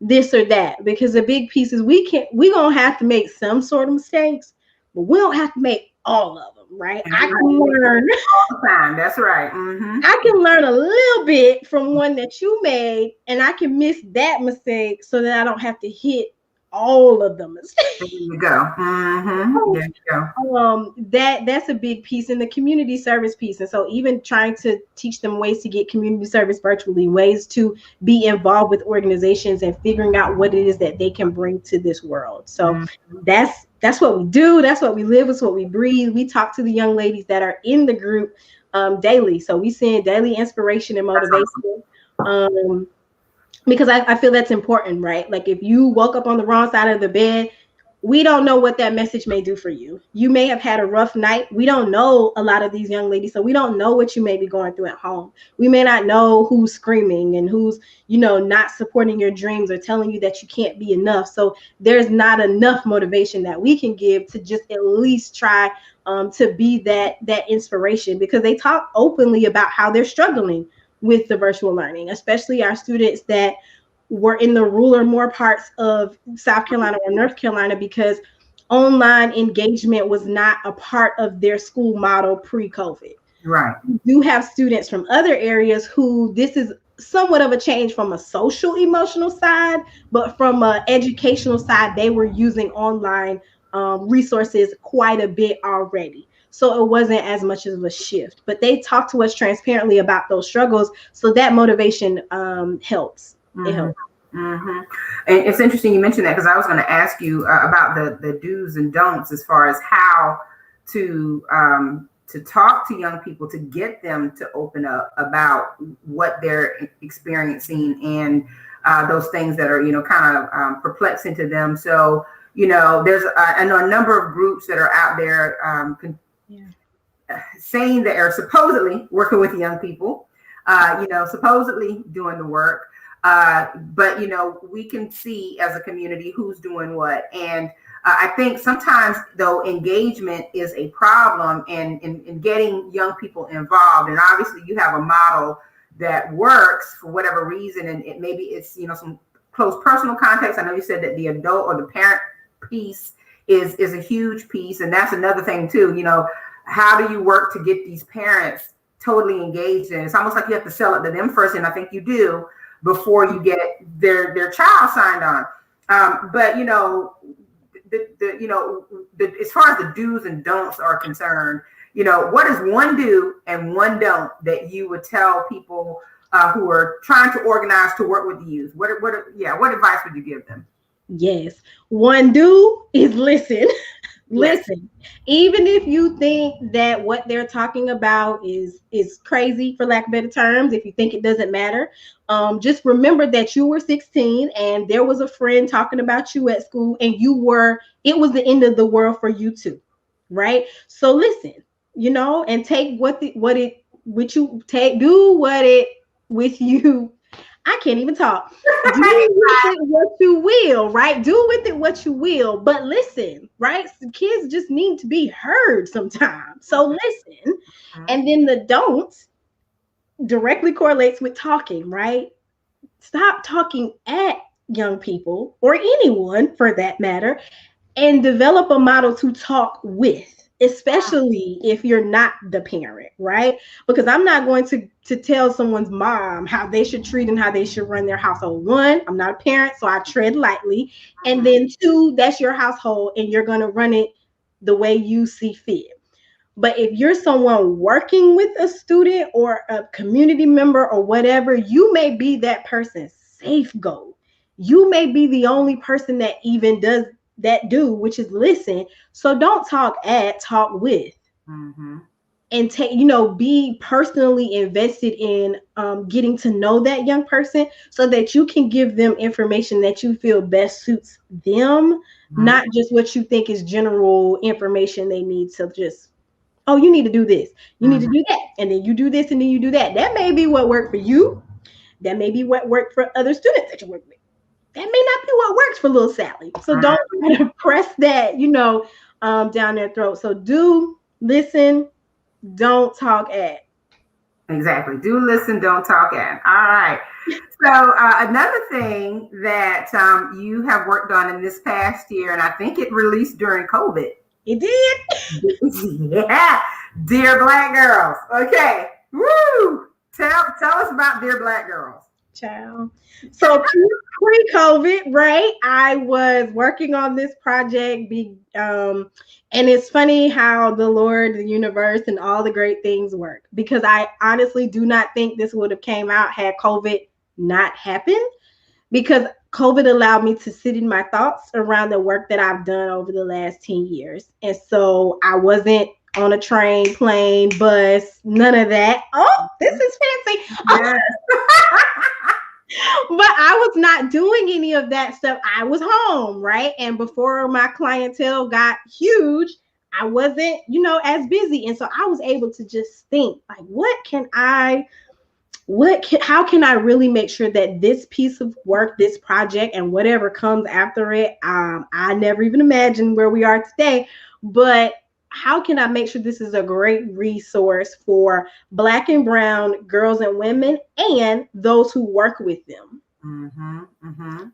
this or that. Because the big piece is we gonna have to make some sort of mistakes, but we don't have to make all of them, right? And I can learn all the time. That's right. Mm-hmm. I can learn a little bit from one that you made, and I can miss that mistake so that I don't have to hit all of the mistakes. There you go. Mm-hmm. There you go. That's a big piece in the community service piece. And so even trying to teach them ways to get community service virtually, ways to be involved with organizations and figuring out what it is that they can bring to this world. So that's what we do. That's what we live. It's what we breathe. We talk to the young ladies that are in the group daily. So we send daily inspiration and motivation. Because I feel that's important, right? Like if you woke up on the wrong side of the bed, we don't know what that message may do for you. You may have had a rough night. We don't know a lot of these young ladies, so we don't know what you may be going through at home. We may not know who's screaming and who's, not supporting your dreams or telling you that you can't be enough. So there's not enough motivation that we can give to just at least try to be that inspiration, because they talk openly about how they're struggling with the virtual learning, especially our students that were in the rural parts of South Carolina or North Carolina, because online engagement was not a part of their school model pre-COVID. Right. We do have students from other areas who this is somewhat of a change from a social emotional side, but from an educational side, they were using online resources quite a bit already. So it wasn't as much of a shift, but they talk to us transparently about those struggles. So that motivation helps. Mm-hmm. It helps. Mm-hmm. And it's interesting you mentioned that, because I was going to ask you about the do's and don'ts as far as how to talk to young people, to get them to open up about what they're experiencing and those things that are, kind of perplexing to them. So, there's I know a number of groups that are out there saying that are supposedly working with young people, supposedly doing the work. But we can see as a community who's doing what. And I think sometimes, though, engagement is a problem in getting young people involved. And obviously you have a model that works for whatever reason. And maybe it's, some close personal context. I know you said that the adult or the parent piece is a huge piece. And that's another thing too, how do you work to get these parents totally engaged in? It's almost like you have to sell it to them first. And I think you do, before you get their child signed on. But as far as the do's and don'ts are concerned, what is one do and one don't that you would tell people who are trying to organize to work with the youth? What advice would you give them? Yes. One do is listen. Listen, even if you think that what they're talking about is crazy, for lack of better terms, if you think it doesn't matter, just remember that you were 16 and there was a friend talking about you at school, and it was the end of the world for you too, right? So listen, and take I can't even talk. Do with it what you will, right? Do with it what you will, but listen, right? So kids just need to be heard sometimes. So listen. And then the don'ts directly correlates with talking, right? Stop talking at young people, or anyone for that matter, and develop a model to talk with, especially if you're not the parent, right? Because I'm not going to tell someone's mom how they should treat and how they should run their household. One, I'm not a parent, so I tread lightly. And then two, that's your household and you're going to run it the way you see fit. But if you're someone working with a student or a community member or whatever, you may be that person's safeguard. you may be the only person that even does that which is listen. So don't talk at, talk with. Mm-hmm. And take, be personally invested in getting to know that young person so that you can give them information that you feel best suits them, not just what you think is general information they need to just, oh, you need to do this, you need to do that, and then you do this, and then you do that. That may be what worked for you. That may be what worked for other students that you work with. That may not be what works for little Sally. So don't try to press that, down their throat. So do listen, don't talk at. Exactly. Do listen, don't talk at. All right. So another thing that you have worked on in this past year, and I think it released during COVID. It did. Yeah. Dear Black Girls. Okay. Woo. Tell us about Dear Black Girls. Child. So pre-COVID, right? I was working on this project, and it's funny how the Lord, the universe, and all the great things work. Because I honestly do not think this would have came out had COVID not happened. Because COVID allowed me to sit in my thoughts around the work that I've done over the last 10 years. And so I wasn't on a train, plane, bus, none of that. Oh, this is fancy. Yes. But I was not doing any of that stuff. I was home, right? And before my clientele got huge, I wasn't, as busy. And so I was able to just think, like, how can I really make sure that this piece of work, this project, and whatever comes after it, I never even imagined where we are today, but how can I make sure this is a great resource for Black and brown girls and women and those who work with them?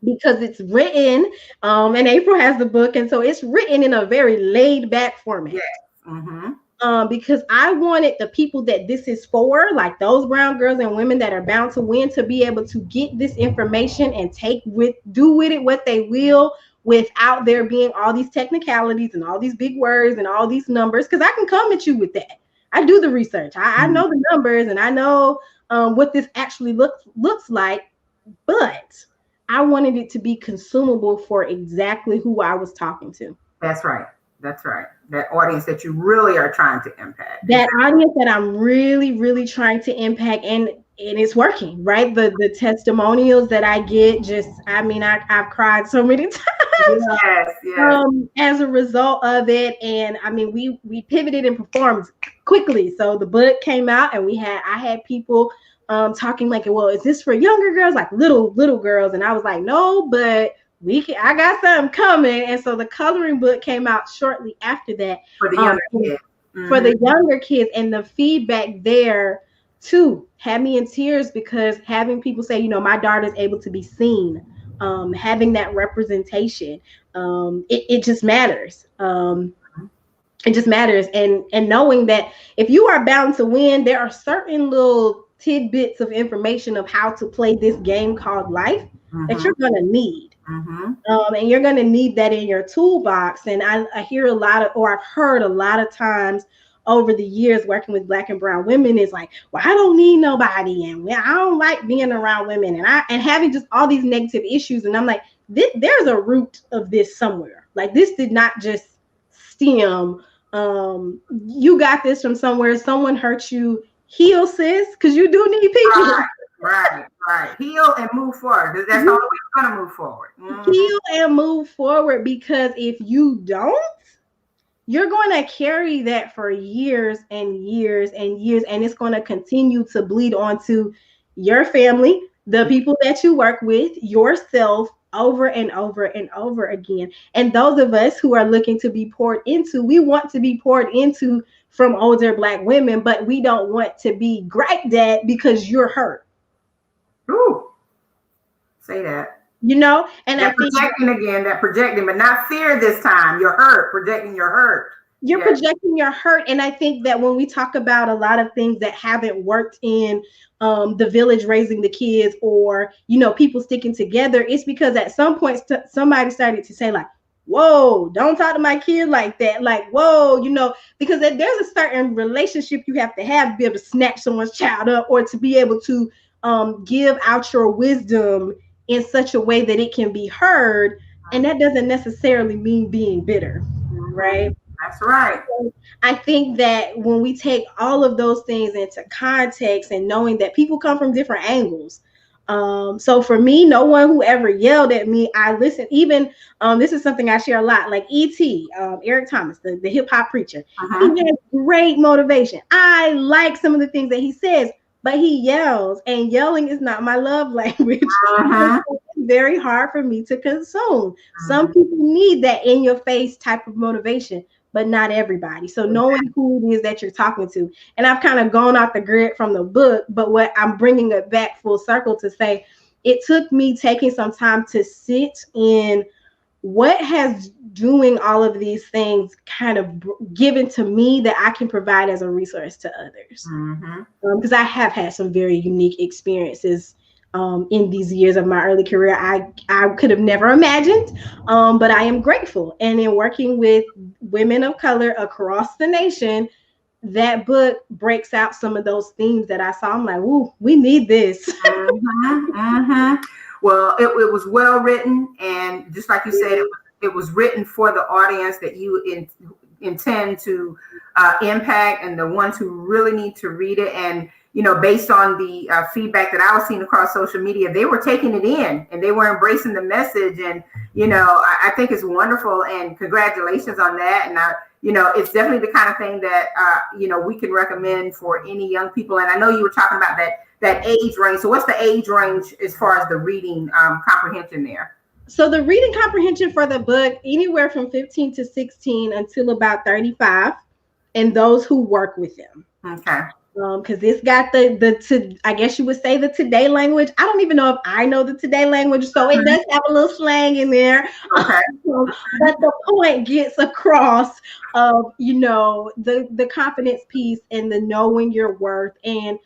Because it's written, and April has the book, and so it's written in a very laid back format. Yes. Because I wanted the people that this is for, like those brown girls and women that are bound to win, to be able to get this information and do with it what they will, without there being all these technicalities and all these big words and all these numbers. Because I can come at you with that. I do the research. I know the numbers, and I know what this actually looks like. But I wanted it to be consumable for exactly who I was talking to. That's right. That's right. That audience that you really are trying to impact. That audience that I'm really, really trying to impact, and it's working, right? The testimonials that I get, I've cried so many times. Yes. As a result of it. And we pivoted and performed quickly. So the book came out, and I had people talking like, well, is this for younger girls, like little girls? And I was like, no, but I got something coming. And so the coloring book came out shortly after that for the younger kids. For the younger kids, and the feedback there too had me in tears, because having people say, my daughter's able to be seen, having that representation, it just matters. It just matters. And knowing that if you are bound to win, there are certain little tidbits of information of how to play this game called life that you're going to need. And you're going to need that in your toolbox. And I hear I've heard a lot of times over the years working with Black and brown women is like, well, I don't need nobody, and I don't like being around women, and having just all these negative issues. And I'm like, there's a root of this somewhere. Like, this did not just stem. You got this from somewhere. Someone hurt you. Heal, sis, because you do need people. Right. Heal and move forward. That's the only way you're going to move forward. Heal and move forward, because if you don't, you're going to carry that for years and years and years, and it's going to continue to bleed onto your family, the people that you work with, yourself, over and over and over again. And those of us who are looking to be poured into, we want to be poured into from older Black women, but we don't want to be griped at because you're hurt. Ooh, say that. And that projecting, but not fear this time. You're hurt, projecting your hurt. You're projecting your hurt. And I think that when we talk about a lot of things that haven't worked in the village raising the kids, or, people sticking together, it's because at some point somebody started to say, like, whoa, don't talk to my kid like that. Like, whoa, because there's a certain relationship you have to be able to snatch someone's child up, or to be able to give out your wisdom in such a way that it can be heard. And that doesn't necessarily mean being bitter, right? That's right. I think that when we take all of those things into context and knowing that people come from different angles. So for me, no one who ever yelled at me, I listen. Even this is something I share a lot, like E.T., Eric Thomas, the hip hop preacher. He has great motivation. I like some of the things that he says, but he yells, and yelling is not my love language. It's very hard for me to consume. Some people need that in your face type of motivation, but not everybody. So knowing who it is that you're talking to. And I've kind of gone off the grid from the book, but what I'm bringing it back full circle to say, it took me taking some time to sit in what has doing all of these things kind of given to me that I can provide as a resource to others. Because I have had some very unique experiences in these years of my early career. I could have never imagined, but I am grateful. And in working with women of color across the nation, that book breaks out some of those themes that I saw. I'm like, ooh, we need this. Well, it was well written, and just like you said, it was written for the audience that you intend to impact, and the ones who really need to read it. And based on the feedback that I was seeing across social media, they were taking it in and they were embracing the message. And, I think it's wonderful, and congratulations on that. And, it's definitely the kind of thing that, we can recommend for any young people. And I know you were talking about that age range. So what's the age range as far as the reading comprehension there? So the reading comprehension for the book, anywhere from 15 to 16 until about 35, and those who work with them. Okay. Because it's got I guess you would say the today language. I don't even know if I know the today language, so it does have a little slang in there. Okay. But the point gets across of, the confidence piece and the knowing your worth. And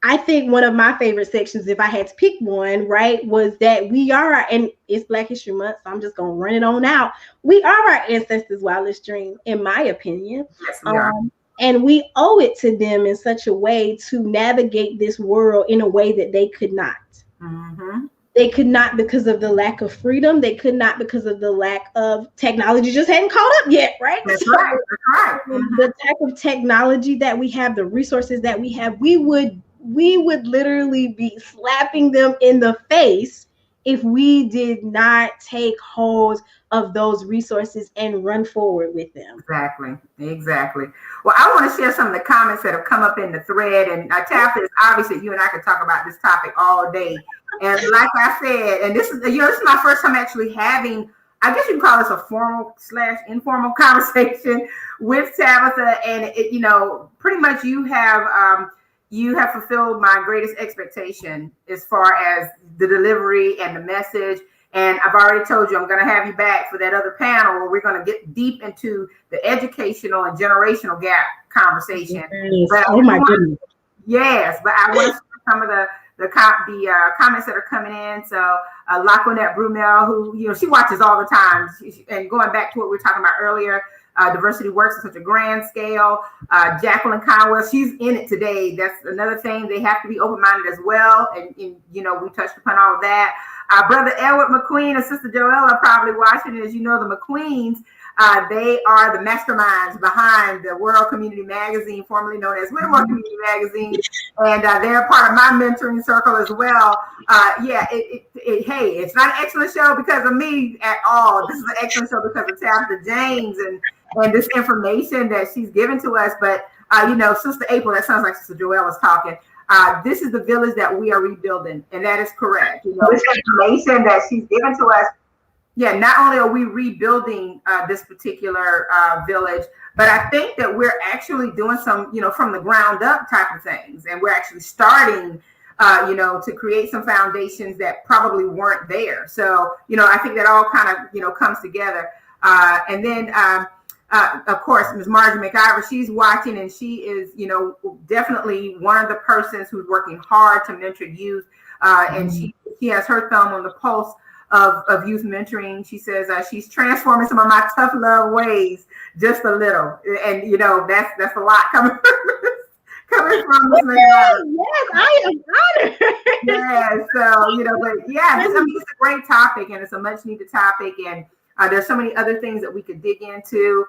I think one of my favorite sections, if I had to pick one, right, was that we are, and it's Black History Month, so I'm just going to run it on out. We are our ancestors' wildest dream, in my opinion. Yes, we are. And we owe it to them in such a way to navigate this world in a way that they could not. They could not because of the lack of freedom. They could not because of the lack of technology. Just hadn't caught up yet, right? That's right. That's right. The type of technology that we have, the resources that we have, we would literally be slapping them in the face if we did not take hold of those resources and run forward with them. Exactly. Well, I want to share some of the comments that have come up in the thread. And Tabitha, obviously you and I could talk about this topic all day. And like I said, and this is my first time actually having, I guess you can call this a formal/informal conversation with Tabitha. And pretty much you have fulfilled my greatest expectation as far as the delivery and the message. And I've already told you I'm going to have you back for that other panel where we're going to get deep into the educational and generational gap conversation. Yes. Oh my goodness. Yes, but I want to see some of the comments that are coming in. So Laquanette Brunel, who she watches all the time, and going back to what we were talking about earlier, diversity works on such a grand scale. Jacqueline Conwell, she's in it today. That's another thing. They have to be open-minded as well. And we touched upon all of that. Brother Edward McQueen and Sister Joella are probably watching. As you know, the McQueens, they are the masterminds behind the World Community Magazine, formerly known as Whitmore Community Magazine. And they're part of my mentoring circle as well. Hey, it's not an excellent show because of me at all. This is an excellent show because of Tabitha James and this information that she's given to us. But, Sister April, that sounds like Sister Joelle is talking. This is the village that we are rebuilding, and that is correct. This information that she's given to us, not only are we rebuilding this particular village, but I think that we're actually doing some, from the ground up type of things, and we're actually starting, to create some foundations that probably weren't there. So, I think that all kind of, comes together. And then, of course, Ms. Marjorie McIver, she's watching, and she is, definitely one of the persons who's working hard to mentor youth. And she has her thumb on the pulse of youth mentoring. She says she's transforming some of my tough love ways just a little. And, that's a lot coming from Miss Mariana. Yes, I am honored. Yeah, so but yeah, it's a great topic, and it's a much needed topic, and there's so many other things that we could dig into.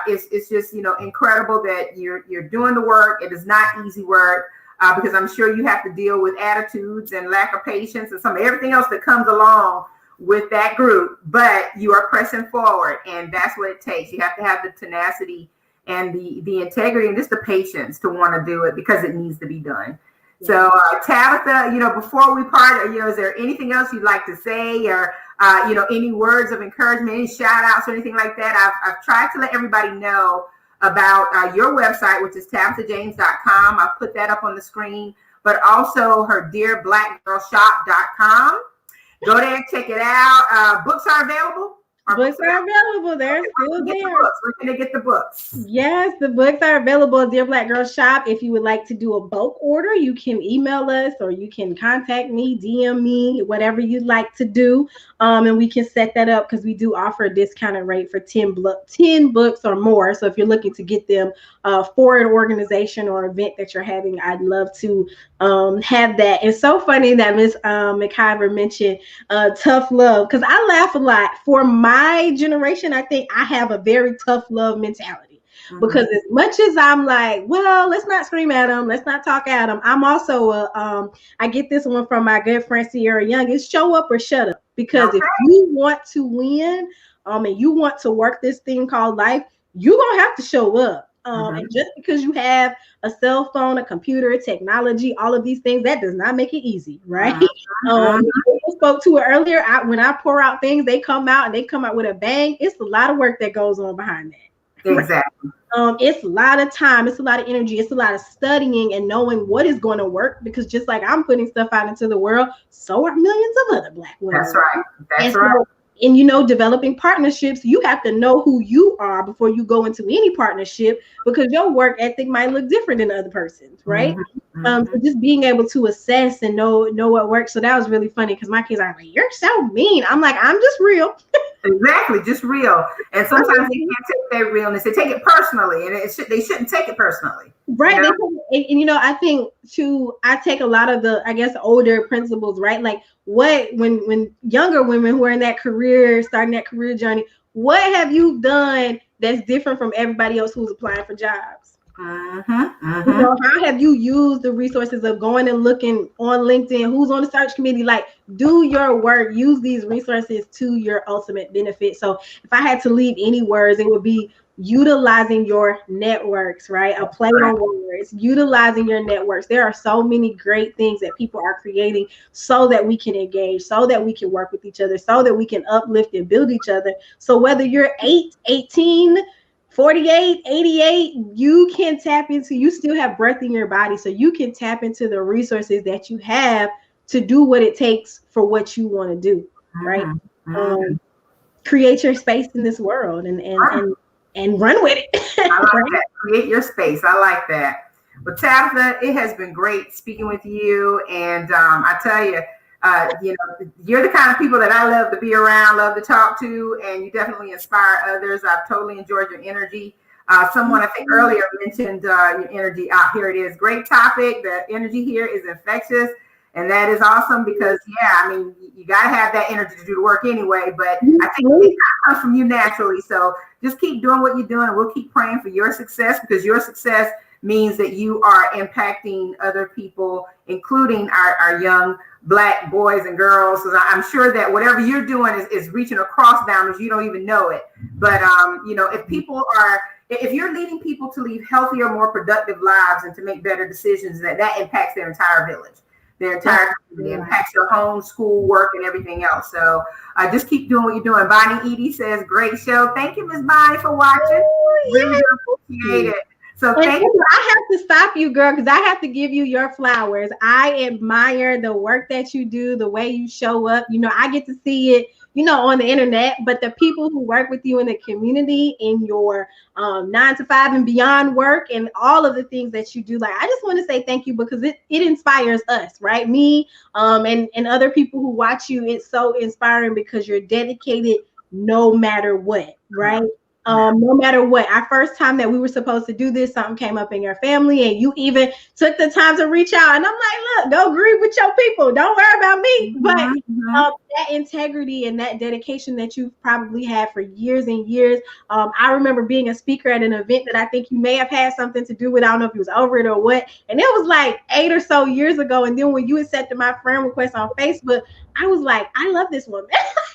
It's just incredible that you're doing the work. It is not easy work because I'm sure you have to deal with attitudes and lack of patience and everything else that comes along with that group. But you are pressing forward, and that's what it takes. You have to have the tenacity and the integrity and just the patience to want to do it because it needs to be done. So Tabitha, before we part, is there anything else you'd like to say, or any words of encouragement, any shout outs or anything like that? I've tried to let everybody know about your website, which is tabithajames.com. I'll put that up on the screen, but also her dearblackgirlshop.com. Go there, check it out. Books are available. Books are available. They're still there. We're going to get the books. Yes, the books are available at Dear Black Girl Shop. If you would like to do a bulk order, you can email us or you can contact me, DM me, whatever you'd like to do. And we can set that up because we do offer a discounted rate for 10 books or more. So if you're looking to get them for an organization or event that you're having, I'd love to have that. It's so funny that Ms. McIver mentioned tough love, because I laugh a lot. For my generation, I think I have a very tough love mentality. Mm-hmm. Because as much as I'm like, well, let's not scream at them, let's not talk at them, I'm also I get this one from my good friend Sierra Young, is show up or shut up. Because if you want to win and you want to work this thing called life, you're gonna have to show up. And just because you have a cell phone, a computer, technology, all of these things, that does not make it easy, right? We spoke to it earlier. When I pour out things, they come out with a bang. It's a lot of work that goes on behind that. Exactly. It's a lot of time. It's a lot of energy. It's a lot of studying and knowing what is going to work, because just like I'm putting stuff out into the world, so are millions of other Black women. That's right. That's right. And developing partnerships, you have to know who you are before you go into any partnership, because your work ethic might look different than the other person's, right? So just being able to assess and know what works. So that was really funny, because my kids are like, "You're so mean." I'm like, "I'm just real." Exactly, just real. And sometimes they can't take their realness; they take it personally, and they shouldn't take it personally. Right. I think too, I take a lot of the, I guess, older principles, right? Like when younger women who are in that starting that career journey, what have you done that's different from everybody else who's applying for jobs? How have you used the resources of going and looking on LinkedIn, who's on the search committee? Like, do your work, use these resources to your ultimate benefit. So if I had to leave any words, it would be utilizing your networks, right? A play on words, utilizing your networks. There are so many great things that people are creating so that we can engage, so that we can work with each other, so that we can uplift and build each other. So whether you're 8, 18, 48, 88, you can tap into, you still have breath in your body, so you can tap into the resources that you have to do what it takes for what you want to do, right? Create your space in this world and run with it. I like that. Create your space. I like that. Well, Tabitha, it has been great speaking with you. And I tell you, you're the kind of people that I love to be around, love to talk to, and you definitely inspire others. I've totally enjoyed your energy. Someone I think earlier mentioned your energy. Here it is. Great topic. The energy here is infectious. And that is awesome because, you got to have that energy to do the work anyway. But I think it comes from you naturally. So just keep doing what you're doing, and we'll keep praying for your success, because your success means that you are impacting other people, including our young Black boys and girls. So I'm sure that whatever you're doing is reaching across boundaries. You don't even know it. But, if you're leading people to lead healthier, more productive lives and to make better decisions, that impacts their entire village. Their entire community, impacts your home, school, work, and everything else. So just keep doing what you're doing. Bonnie Edie says, great show. Thank you, Ms. Bonnie, for watching. Really appreciate it. So thank you. I have to stop you, girl, because I have to give you your flowers. I admire the work that you do, the way you show up. I get to see it, on the internet, but the people who work with you in the community, in your 9 to 5 and beyond work, and all of the things that you do, like, I just want to say thank you, because it inspires us, right? Me and other people who watch you. It's so inspiring because you're dedicated no matter what, right? No matter what. Our first time that we were supposed to do this, something came up in your family, and you even took the time to reach out. And I'm like, look, go grieve with your people. Don't worry about me. But that integrity and that dedication that you've probably had for years and years. I remember being a speaker at an event that I think you may have had something to do with. I don't know if you was over it or what. And it was like 8 or so years ago. And then when you accepted my friend request on Facebook, I was like, I love this woman.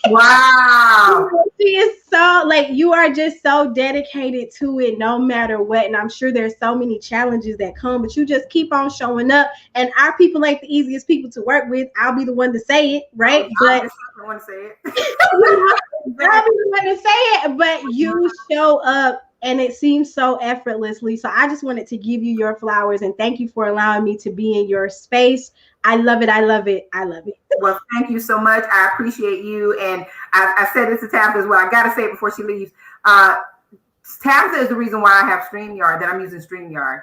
Wow. She is so, like, you are just so dedicated to it no matter what. And I'm sure there's so many challenges that come, but you just keep on showing up. And our people ain't the easiest people to work with. I'll be the one to say it, right? But I want to say it. I'll be the one to say it, but you show up and it seems so effortlessly. So I just wanted to give you your flowers and thank you for allowing me to be in your space. I love it. I love it. I love it. Well, thank you so much. I appreciate you. And I said this to Tabitha as well. I got to say it before she leaves. Tabitha is the reason why I have StreamYard, that I'm using StreamYard,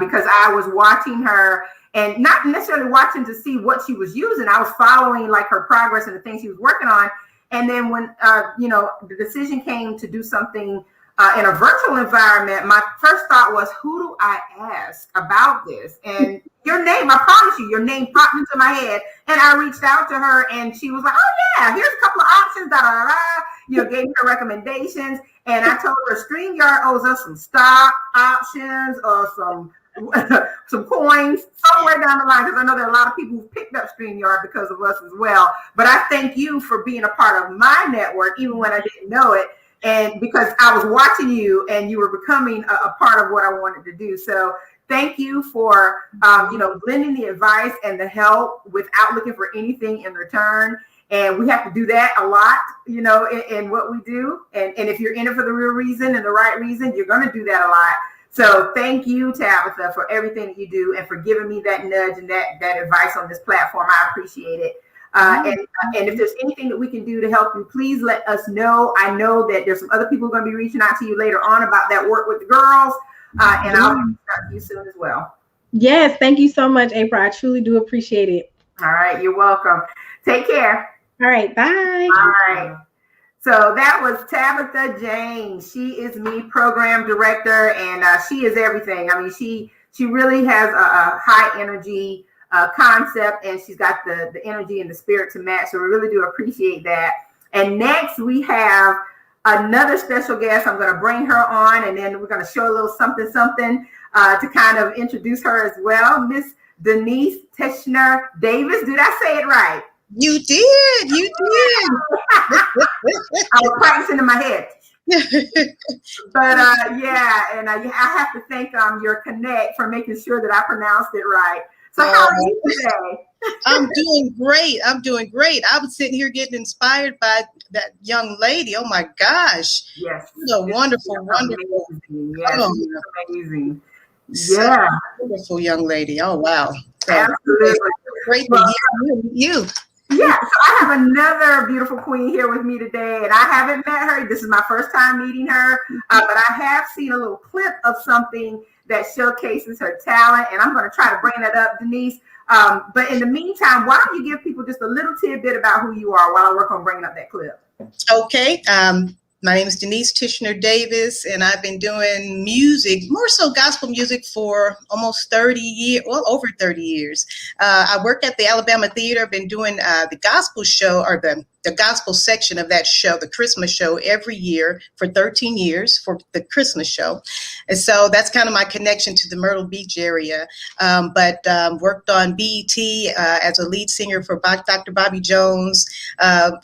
because I was watching her and not necessarily watching to see what she was using. I was following like her progress and the things she was working on. And then when, the decision came to do something in a virtual environment, my first thought was, who do I ask about this? And your name, I promise you, your name popped into my head. And I reached out to her and she was like, oh yeah, here's a couple of options, gave me her recommendations. And I told her StreamYard owes us some stock options or some coins somewhere down the line, because I know there are a lot of people who picked up StreamYard because of us as well. But I thank you for being a part of my network, even when I didn't know it. And because I was watching you and you were becoming a part of what I wanted to do. So thank you for, lending the advice and the help without looking for anything in return. And we have to do that a lot, in what we do. And if you're in it for the real reason and the right reason, you're going to do that a lot. So thank you, Tabitha, for everything that you do and for giving me that nudge and that advice on this platform. I appreciate it. And if there's anything that we can do to help you, please let us know. I know that there's some other people going to be reaching out to you later on about that work with the girls. And I'll reach out to you soon as well. Yes, thank you so much, April. I truly do appreciate it. All right, you're welcome. Take care. All right, bye. All right. So that was Tabitha James. She is me program director, and she is everything. I mean, she really has a high energy concept, and she's got the energy and the spirit to match. So we really do appreciate that. And next we have another special guest. I'm going to bring her on, and then we're going to show a little something to kind of introduce her as well. Miss Denise Tishner Davis. Did I say it right? You did. You did. I was practicing in my head. But and I have to thank your Connect for making sure that I pronounced it right. So how are you today? I'm doing great. I was sitting here getting inspired by that young lady. Oh my gosh. Yes. What a wonderful. Amazing. Yes, amazing. Yeah. Wonderful young lady. Oh wow. So, absolutely. Great to hear you. Yeah, so I have another beautiful queen here with me today, and I haven't met her. This is my first time meeting her, but I have seen a little clip of something that showcases her talent, and I'm going to try to bring that up, Denise. But in the meantime, why don't you give people just a little tidbit about who you are while I work on bringing up that clip? Okay. My name is Denise Tishner Davis, and I've been doing music, more so gospel music, for almost 30 years, well, over 30 years. I work at the Alabama Theater. I've been doing the gospel show, or the gospel section of that show, the Christmas show, every year for 13 years for the Christmas show. And so that's kind of my connection to the Myrtle Beach area. But worked on BET as a lead singer for Dr. Bobby Jones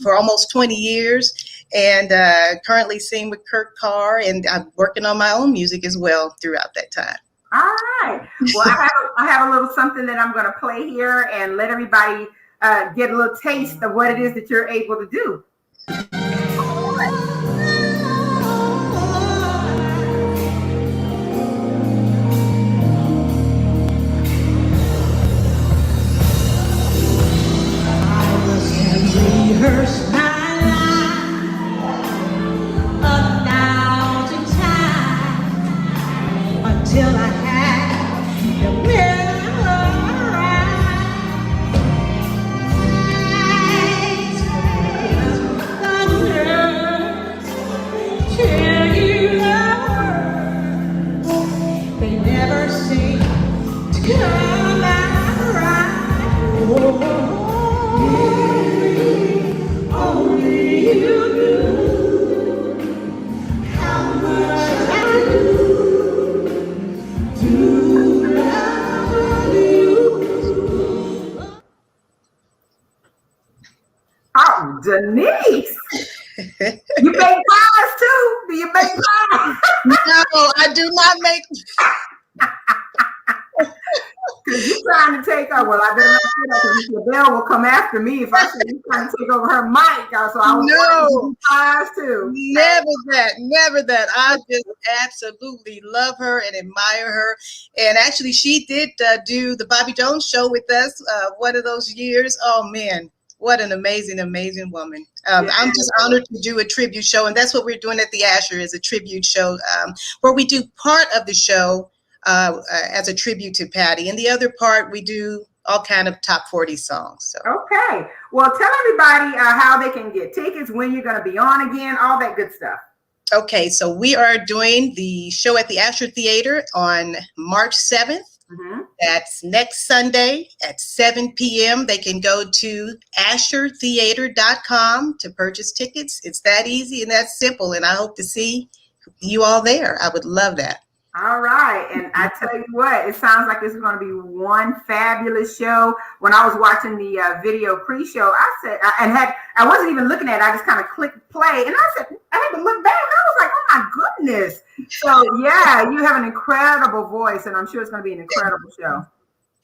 for almost 20 years. And currently sing with Kurt Carr, and I'm working on my own music as well throughout that time. All right. Well, I have a little something that I'm going to play here and let everybody get a little taste of what it is that you're able to do. Till I had the memories, thunder, tell you. Denise, you make pies too? Do you make pies? No, I do not make. Because you're trying to take over. Well, I better not say that because the bell will come after me if I say you're trying to take over her mic. So I was pies too. Never that. I just absolutely love her and admire her. And actually, she did do the Bobby Jones show with us one of those years. Oh man, what an amazing, amazing woman. I'm just honored to do a tribute show, and that's what we're doing at the Asher, is a tribute show where we do part of the show as a tribute to Patty, and the other part we do all kind of top 40 songs. So. Okay, well, tell everybody how they can get tickets, when you're going to be on again, all that good stuff. Okay, so we are doing the show at the Asher Theater on March 7th. Mm-hmm. That's next Sunday at 7 p.m. They can go to ashertheater.com to purchase tickets. It's that easy and that simple, and I hope to see you all there. I would love that. All right. And I tell you what, it sounds like this is going to be one fabulous show. When I was watching the video pre-show, I said, I wasn't even looking at it. I just kind of clicked play. And I said, I had to look back. I was like, oh my goodness. So yeah, you have an incredible voice, and I'm sure it's going to be an incredible show.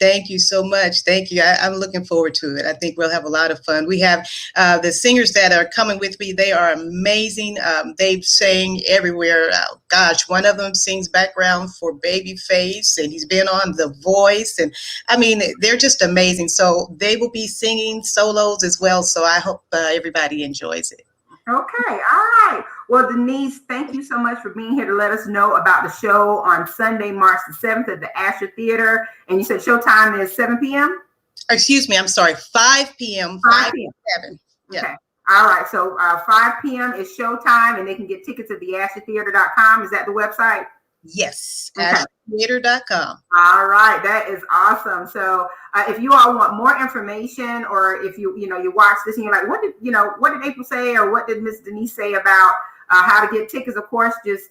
Thank you so much. Thank you. I'm looking forward to it. I think we'll have a lot of fun. We have the singers that are coming with me. They are amazing. They sing everywhere. Gosh, one of them sings background for Babyface, and he's been on The Voice. And I mean, they're just amazing. So they will be singing solos as well. So I hope everybody enjoys it. Okay. All right. Well, Denise, thank you so much for being here to let us know about the show on Sunday, March the 7th at the Asher Theater. And you said showtime is 7 p.m.? Excuse me. I'm sorry. 5 p.m. 5 p.m. 7. Yeah. Okay. All right. So 5 p.m. is showtime, and they can get tickets at the ashertheater.com. Is that the website? Yes. Okay. Ashertheater.com. All right. That is awesome. So if you all want more information, or if you watch this and you're like, what did April say, or what did Miss Denise say about how to get tickets? Of course, just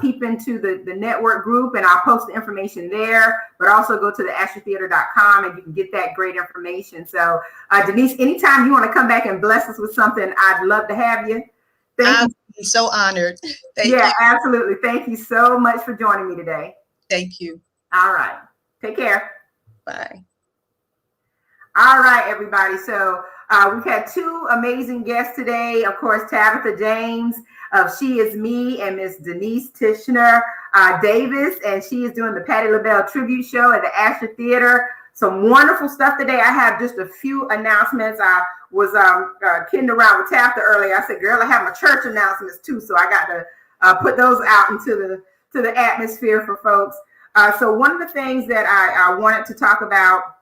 peep into the network group, and I'll post the information there, but also go to the ashertheater.com and you can get that great information. So Denise, anytime you want to come back and bless us with something, I'd love to have you. I'm so honored. Thank you. Absolutely. Thank you so much for joining me today. Thank you. All right. Take care. Bye. All right, everybody. So we've had two amazing guests today. Of course, Tabitha James of She Is Me, and Miss Denise Tishner Davis, and she is doing the Patti LaBelle tribute show at the Asher Theater. Some wonderful stuff today. I have just a few announcements. I was kidding around with Tabitha earlier. I said, girl, I have my church announcements too, so I got to put those out into the atmosphere for folks. So one of the things that I wanted to talk about,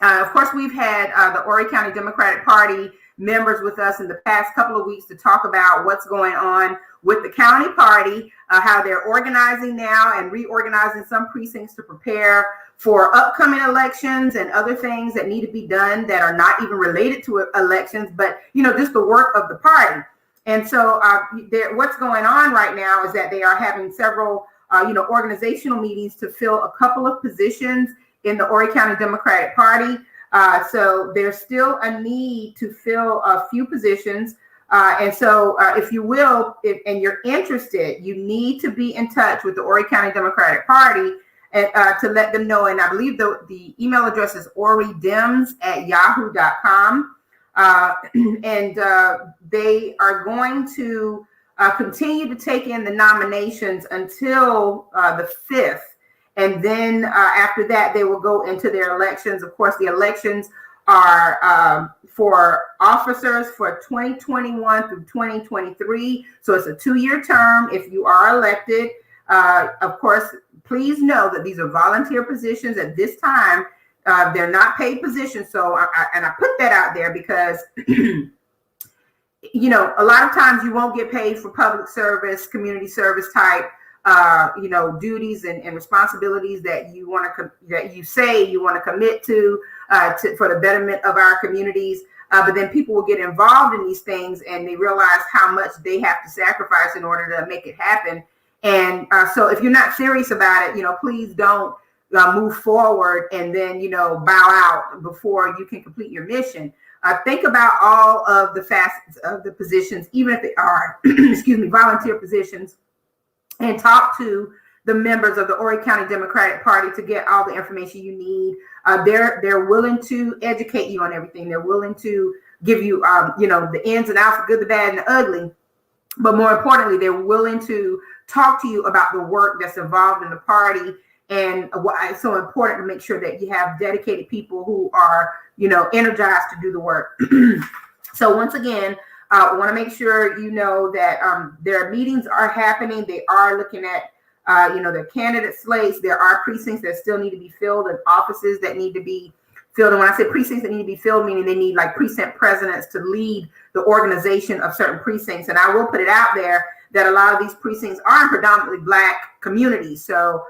of course, we've had the Horry County Democratic Party members with us in the past couple of weeks to talk about what's going on with the county party, how they're organizing now and reorganizing some precincts to prepare for upcoming elections and other things that need to be done that are not even related to elections, but just the work of the party. And so what's going on right now is that they are having several organizational meetings to fill a couple of positions in the Horry County Democratic Party. So there's still a need to fill a few positions. And so if you will, and you're interested, you need to be in touch with the Horry County Democratic Party to let them know. And I believe the email address is oridems@yahoo.com. And they are going to continue to take in the nominations until the 5th. And then after that, they will go into their elections. Of course, the elections are for officers for 2021 through 2023. So it's a 2-year term if you are elected. Of course, please know that these are volunteer positions at this time. They're not paid positions. So I put that out there because, a lot of times you won't get paid for public service, community service type duties and responsibilities that you want to that you say you want to commit to for the betterment of our communities. But then people will get involved in these things and they realize how much they have to sacrifice in order to make it happen. And so if you're not serious about it, please don't move forward and then, bow out before you can complete your mission. think about all of the facets of the positions, even if they are, volunteer positions, and talk to the members of the Horry County Democratic Party to get all the information you need. They're willing to educate you on everything. They're willing to give you, the ins and outs, the good, the bad, and the ugly. But more importantly, they're willing to talk to you about the work that's involved in the party and why it's so important to make sure that you have dedicated people who are, energized to do the work. So once again, I want to make sure you know that their meetings are happening. They are looking at, their candidate slates. There are precincts that still need to be filled and offices that need to be filled. And when I say precincts that need to be filled, meaning they need like precinct presidents to lead the organization of certain precincts. And I will put it out there that a lot of these precincts are in predominantly Black communities. So,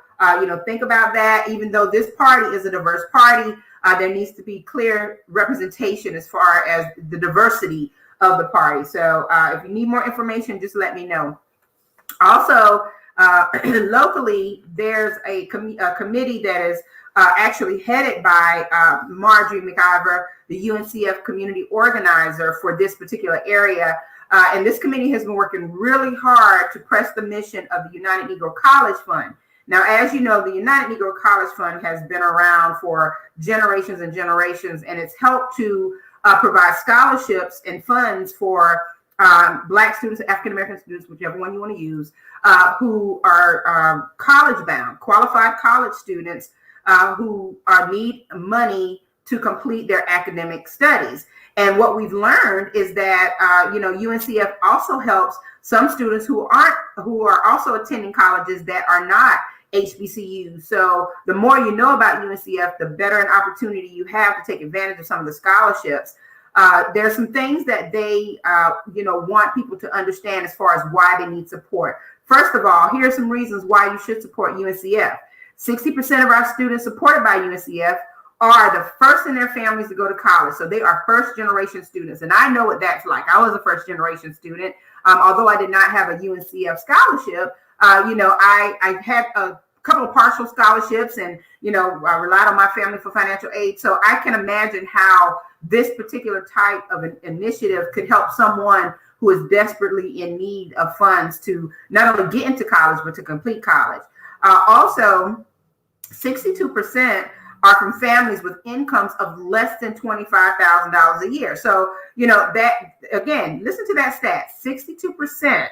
think about that. Even though this party is a diverse party, there needs to be clear representation as far as the diversity of the party. So if you need more information, just let me know. Also, locally, there's a committee that is actually headed by Marjorie McIver, the UNCF community organizer for this particular area. And this committee has been working really hard to press the mission of the United Negro College Fund. Now, as you know, the United Negro College Fund has been around for generations and generations, and it's helped to provide scholarships and funds for Black students, African-American students, whichever one you want to use, who are college-bound, qualified college students who need money to complete their academic studies. And what we've learned is that, UNCF also helps some students who are also attending colleges that are not HBCUs. So the more you know about UNCF, the better an opportunity you have to take advantage of some of the scholarships. There's some things that they, want people to understand as far as why they need support. First of all, here are some reasons why you should support UNCF. 60% of our students supported by UNCF are the first in their families to go to college. So they are first generation students. And I know what that's like. I was a first generation student. Although I did not have a UNCF scholarship, I had a couple of partial scholarships and, I relied on my family for financial aid. So I can imagine how this particular type of an initiative could help someone who is desperately in need of funds to not only get into college, but to complete college. Also, 62% are from families with incomes of less than $25,000 a year. So, that, again, listen to that stat, 62%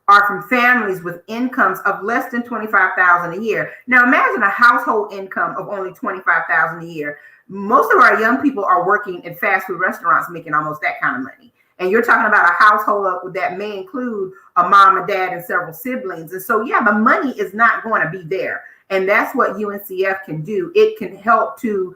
are from families with incomes of less than $25,000 a year. Now, imagine a household income of only $25,000 a year. Most of our young people are working in fast food restaurants making almost that kind of money. And you're talking about a household that may include a mom and dad and several siblings. And so, the money is not going to be there. And that's what UNCF can do. It can help to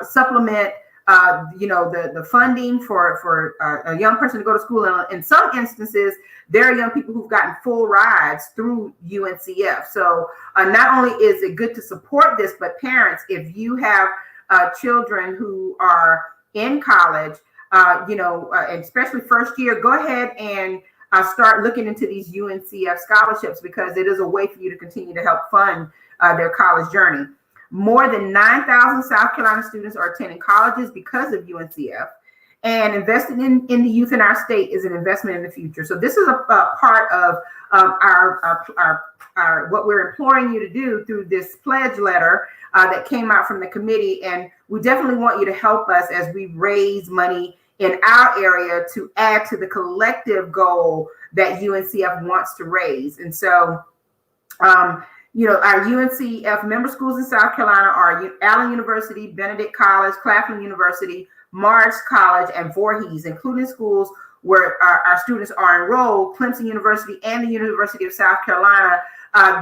supplement, the funding for a young person to go to school. And in some instances, there are young people who've gotten full rides through UNCF. So not only is it good to support this, but parents, if you have children who are in college, especially first year, go ahead and start looking into these UNCF scholarships, because it is a way for you to continue to help fund their college journey. More than 9,000 South Carolina students are attending colleges because of UNCF, and investing in the youth in our state is an investment in the future. So this is a part of our what we're imploring you to do through this pledge letter that came out from the committee. And we definitely want you to help us as we raise money in our area to add to the collective goal that UNCF wants to raise. And so, our UNCF member schools in South Carolina are Allen University, Benedict College, Claflin University, Marist College, and Voorhees, including schools where our students are enrolled, Clemson University and the University of South Carolina.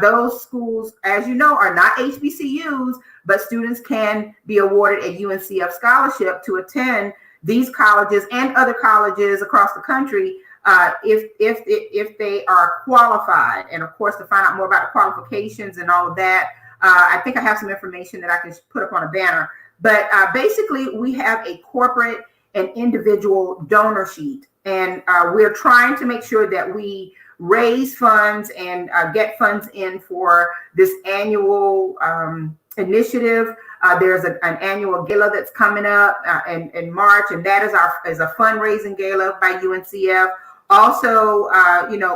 Those schools, as you know, are not HBCUs, but students can be awarded a UNCF scholarship to attend these colleges and other colleges across the country if they are qualified. And of course, to find out more about the qualifications and all of that, I think I have some information that I can put up on a banner. But basically, we have a corporate and individual donor sheet, and we're trying to make sure that we raise funds and get funds in for this annual initiative. There's an annual gala that's coming up in March, and that is a fundraising gala by UNCF. Also,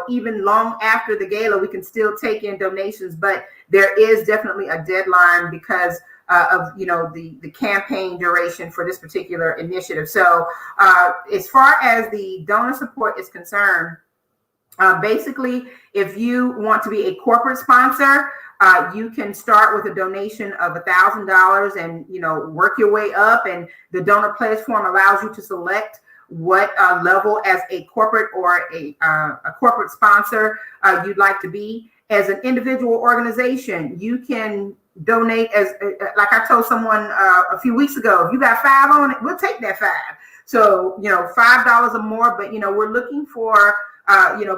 even long after the gala, we can still take in donations, but there is definitely a deadline because of the campaign duration for this particular initiative. So as far as the donor support is concerned, basically, if you want to be a corporate sponsor, you can start with a donation of $1,000 and work your way up. And the donor pledge form allows you to select what level as a corporate or a corporate sponsor you'd like to be. As an individual organization, you can donate as like I told someone a few weeks ago, if you got 5 on it, we'll take that 5. So $5 or more, but we're looking for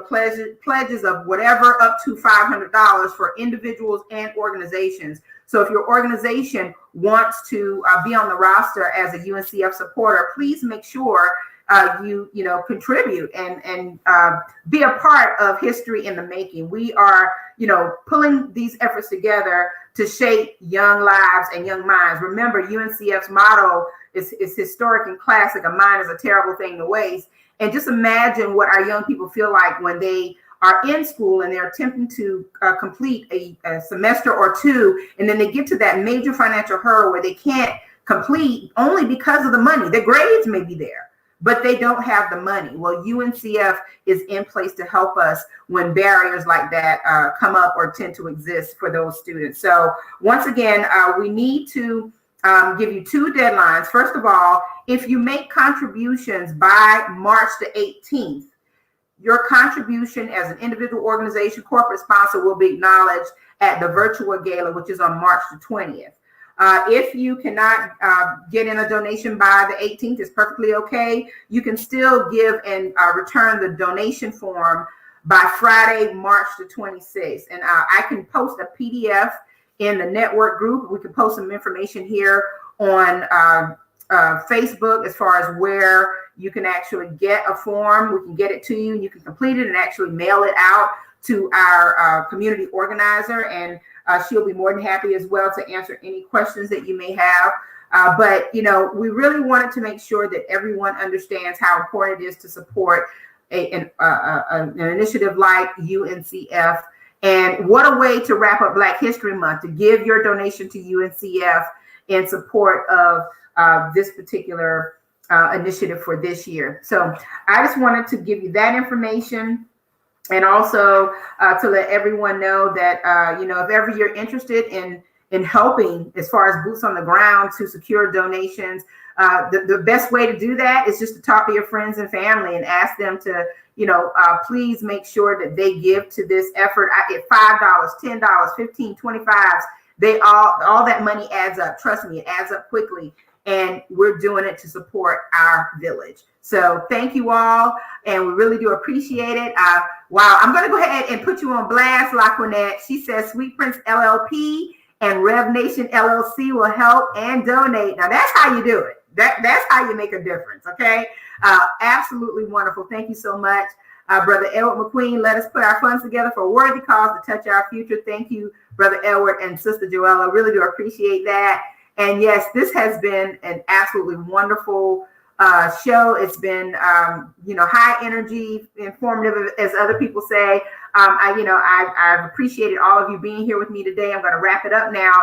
pledges of whatever up to $500 for individuals and organizations. So if your organization wants to be on the roster as a UNCF supporter, please make sure you contribute and be a part of history in the making. We are pulling these efforts together to shape young lives and young minds. Remember, UNCF's motto is historic and classic. A mind is a terrible thing to waste. And just imagine what our young people feel like when they are in school and they're attempting to complete a semester or two, and then they get to that major financial hurdle where they can't complete only because of the money. The grades may be there, but they don't have the money. Well, UNCF is in place to help us when barriers like that come up or tend to exist for those students. So once again, we need to give you 2 deadlines. First of all, if you make contributions by March the 18th, your contribution as an individual organization, corporate sponsor will be acknowledged at the virtual gala, which is on March the 20th. If you cannot get in a donation by the 18th, it's perfectly okay. You can still give and return the donation form by Friday, March the 26th. And I can post a PDF in the network group. We can post some information here on Facebook as far as where you can actually get a form. We can get it to you. You can complete it and actually mail it out to our community organizer, and she'll be more than happy as well to answer any questions that you may have. But we really wanted to make sure that everyone understands how important it is to support an initiative like UNCF. And what a way to wrap up Black History Month, to give your donation to UNCF in support of this particular initiative for this year. So I just wanted to give you that information, and also to let everyone know that, if ever you're interested in helping as far as boots on the ground to secure donations, the best way to do that is just to talk to your friends and family and ask them to please make sure that they give to this effort. I get $5, $10, $15, $25. All that money adds up. Trust me, it adds up quickly. And we're doing it to support our village. So thank you all. And we really do appreciate it. Wow. I'm going to go ahead and put you on blast, LaQuinette. She says Sweet Prince LLP and Rev Nation LLC will help and donate. Now that's how you do it. That's how you make a difference. Okay. Absolutely wonderful. Thank you so much. Brother Edward McQueen, let us put our funds together for a worthy cause to touch our future. Thank you, Brother Edward and Sister Joella. Really do appreciate that. And yes, this has been an absolutely wonderful show. It's been, high energy, informative, as other people say. I've appreciated all of you being here with me today. I'm going to wrap it up now.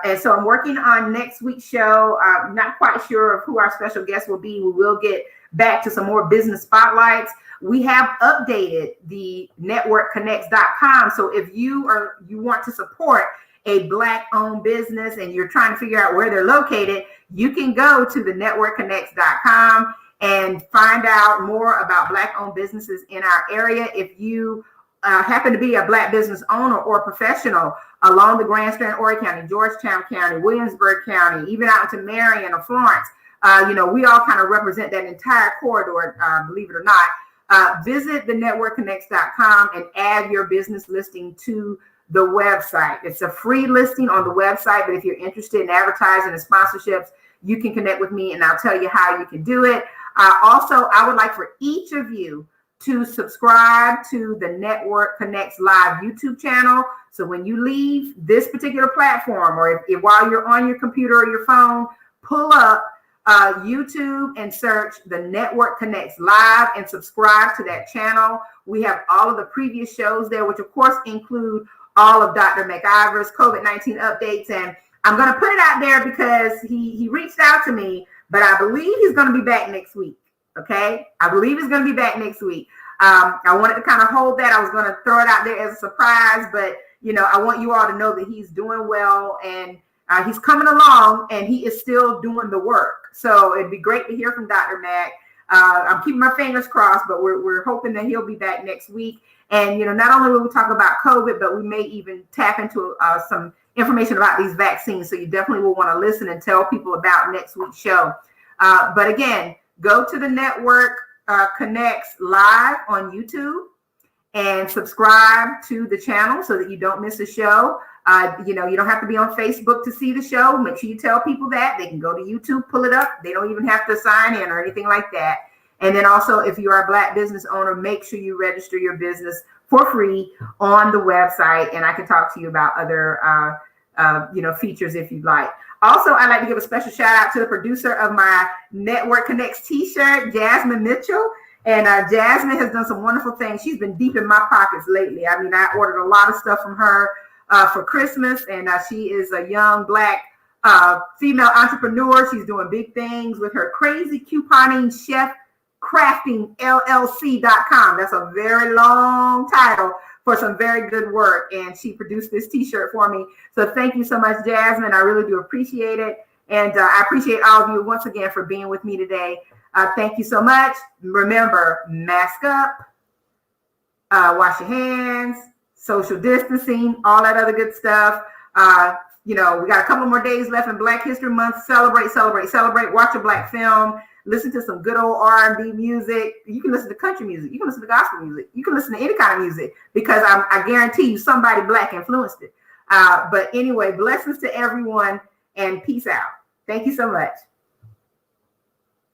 And so I'm working on next week's show. I'm not quite sure of who our special guest will be. We will get back to some more business spotlights. We have updated the networkconnects.com. So if you want to support a Black-owned business and you're trying to figure out where they're located, you can go to the networkconnects.com and find out more about Black-owned businesses in our area. If you happen to be a Black business owner or professional along the Grand Strand, Horry County, Georgetown County, Williamsburg County, even out into Marion or Florence, we all kind of represent that entire corridor, believe it or not. Visit the networkconnects.com and add your business listing to the website. It's a free listing on the website, but if you're interested in advertising and sponsorships, you can connect with me and I'll tell you how you can do it. Also, I would like for each of you to subscribe to the Network Connects Live YouTube channel. So when you leave this particular platform, or if while you're on your computer or your phone, pull up YouTube and search the Network Connects Live and subscribe to that channel. We have all of the previous shows there, which of course include all of Dr. McIver's COVID-19 updates. And I'm going to put it out there because he reached out to me, but I believe he's going to be back next week. Okay. I believe he's going to be back next week. I wanted to kind of hold that. I was going to throw it out there as a surprise, but I want you all to know that he's doing well and he's coming along and he is still doing the work. So it'd be great to hear from Dr. Mac. I'm keeping my fingers crossed, but we're hoping that he'll be back next week. And, not only will we talk about COVID, but we may even tap into some information about these vaccines. So you definitely will want to listen and tell people about next week's show. But again, go to the Network Connects Live on YouTube and subscribe to the channel so that you don't miss a show. You don't have to be on Facebook to see the show. Make sure you tell people that. They can go to YouTube, pull it up. They don't even have to sign in or anything like that. And then also, if you are a Black business owner, make sure you register your business for free on the website. And I can talk to you about other features if you'd like. Also, I'd like to give a special shout out to the producer of my Network Connects t-shirt, Jasmine Mitchell. And Jasmine has done some wonderful things. She's been deep in my pockets lately. I mean, I ordered a lot of stuff from her for Christmas, and she is a young Black female entrepreneur. She's doing big things with her Crazy Couponing Chef Crafting LLC.com. That's a very long title for some very good work. And she produced this t-shirt for me. So thank you so much, Jasmine. I really do appreciate it. And I appreciate all of you once again for being with me today. Thank you so much. Remember, mask up, wash your hands, social distancing, all that other good stuff. We got a couple more days left in Black History Month. Celebrate, celebrate, celebrate. Watch a Black film. Listen to some good old R&B music. You can listen to country music. You can listen to gospel music. You can listen to any kind of music because I guarantee you somebody Black influenced it. But anyway, blessings to everyone and peace out. Thank you so much.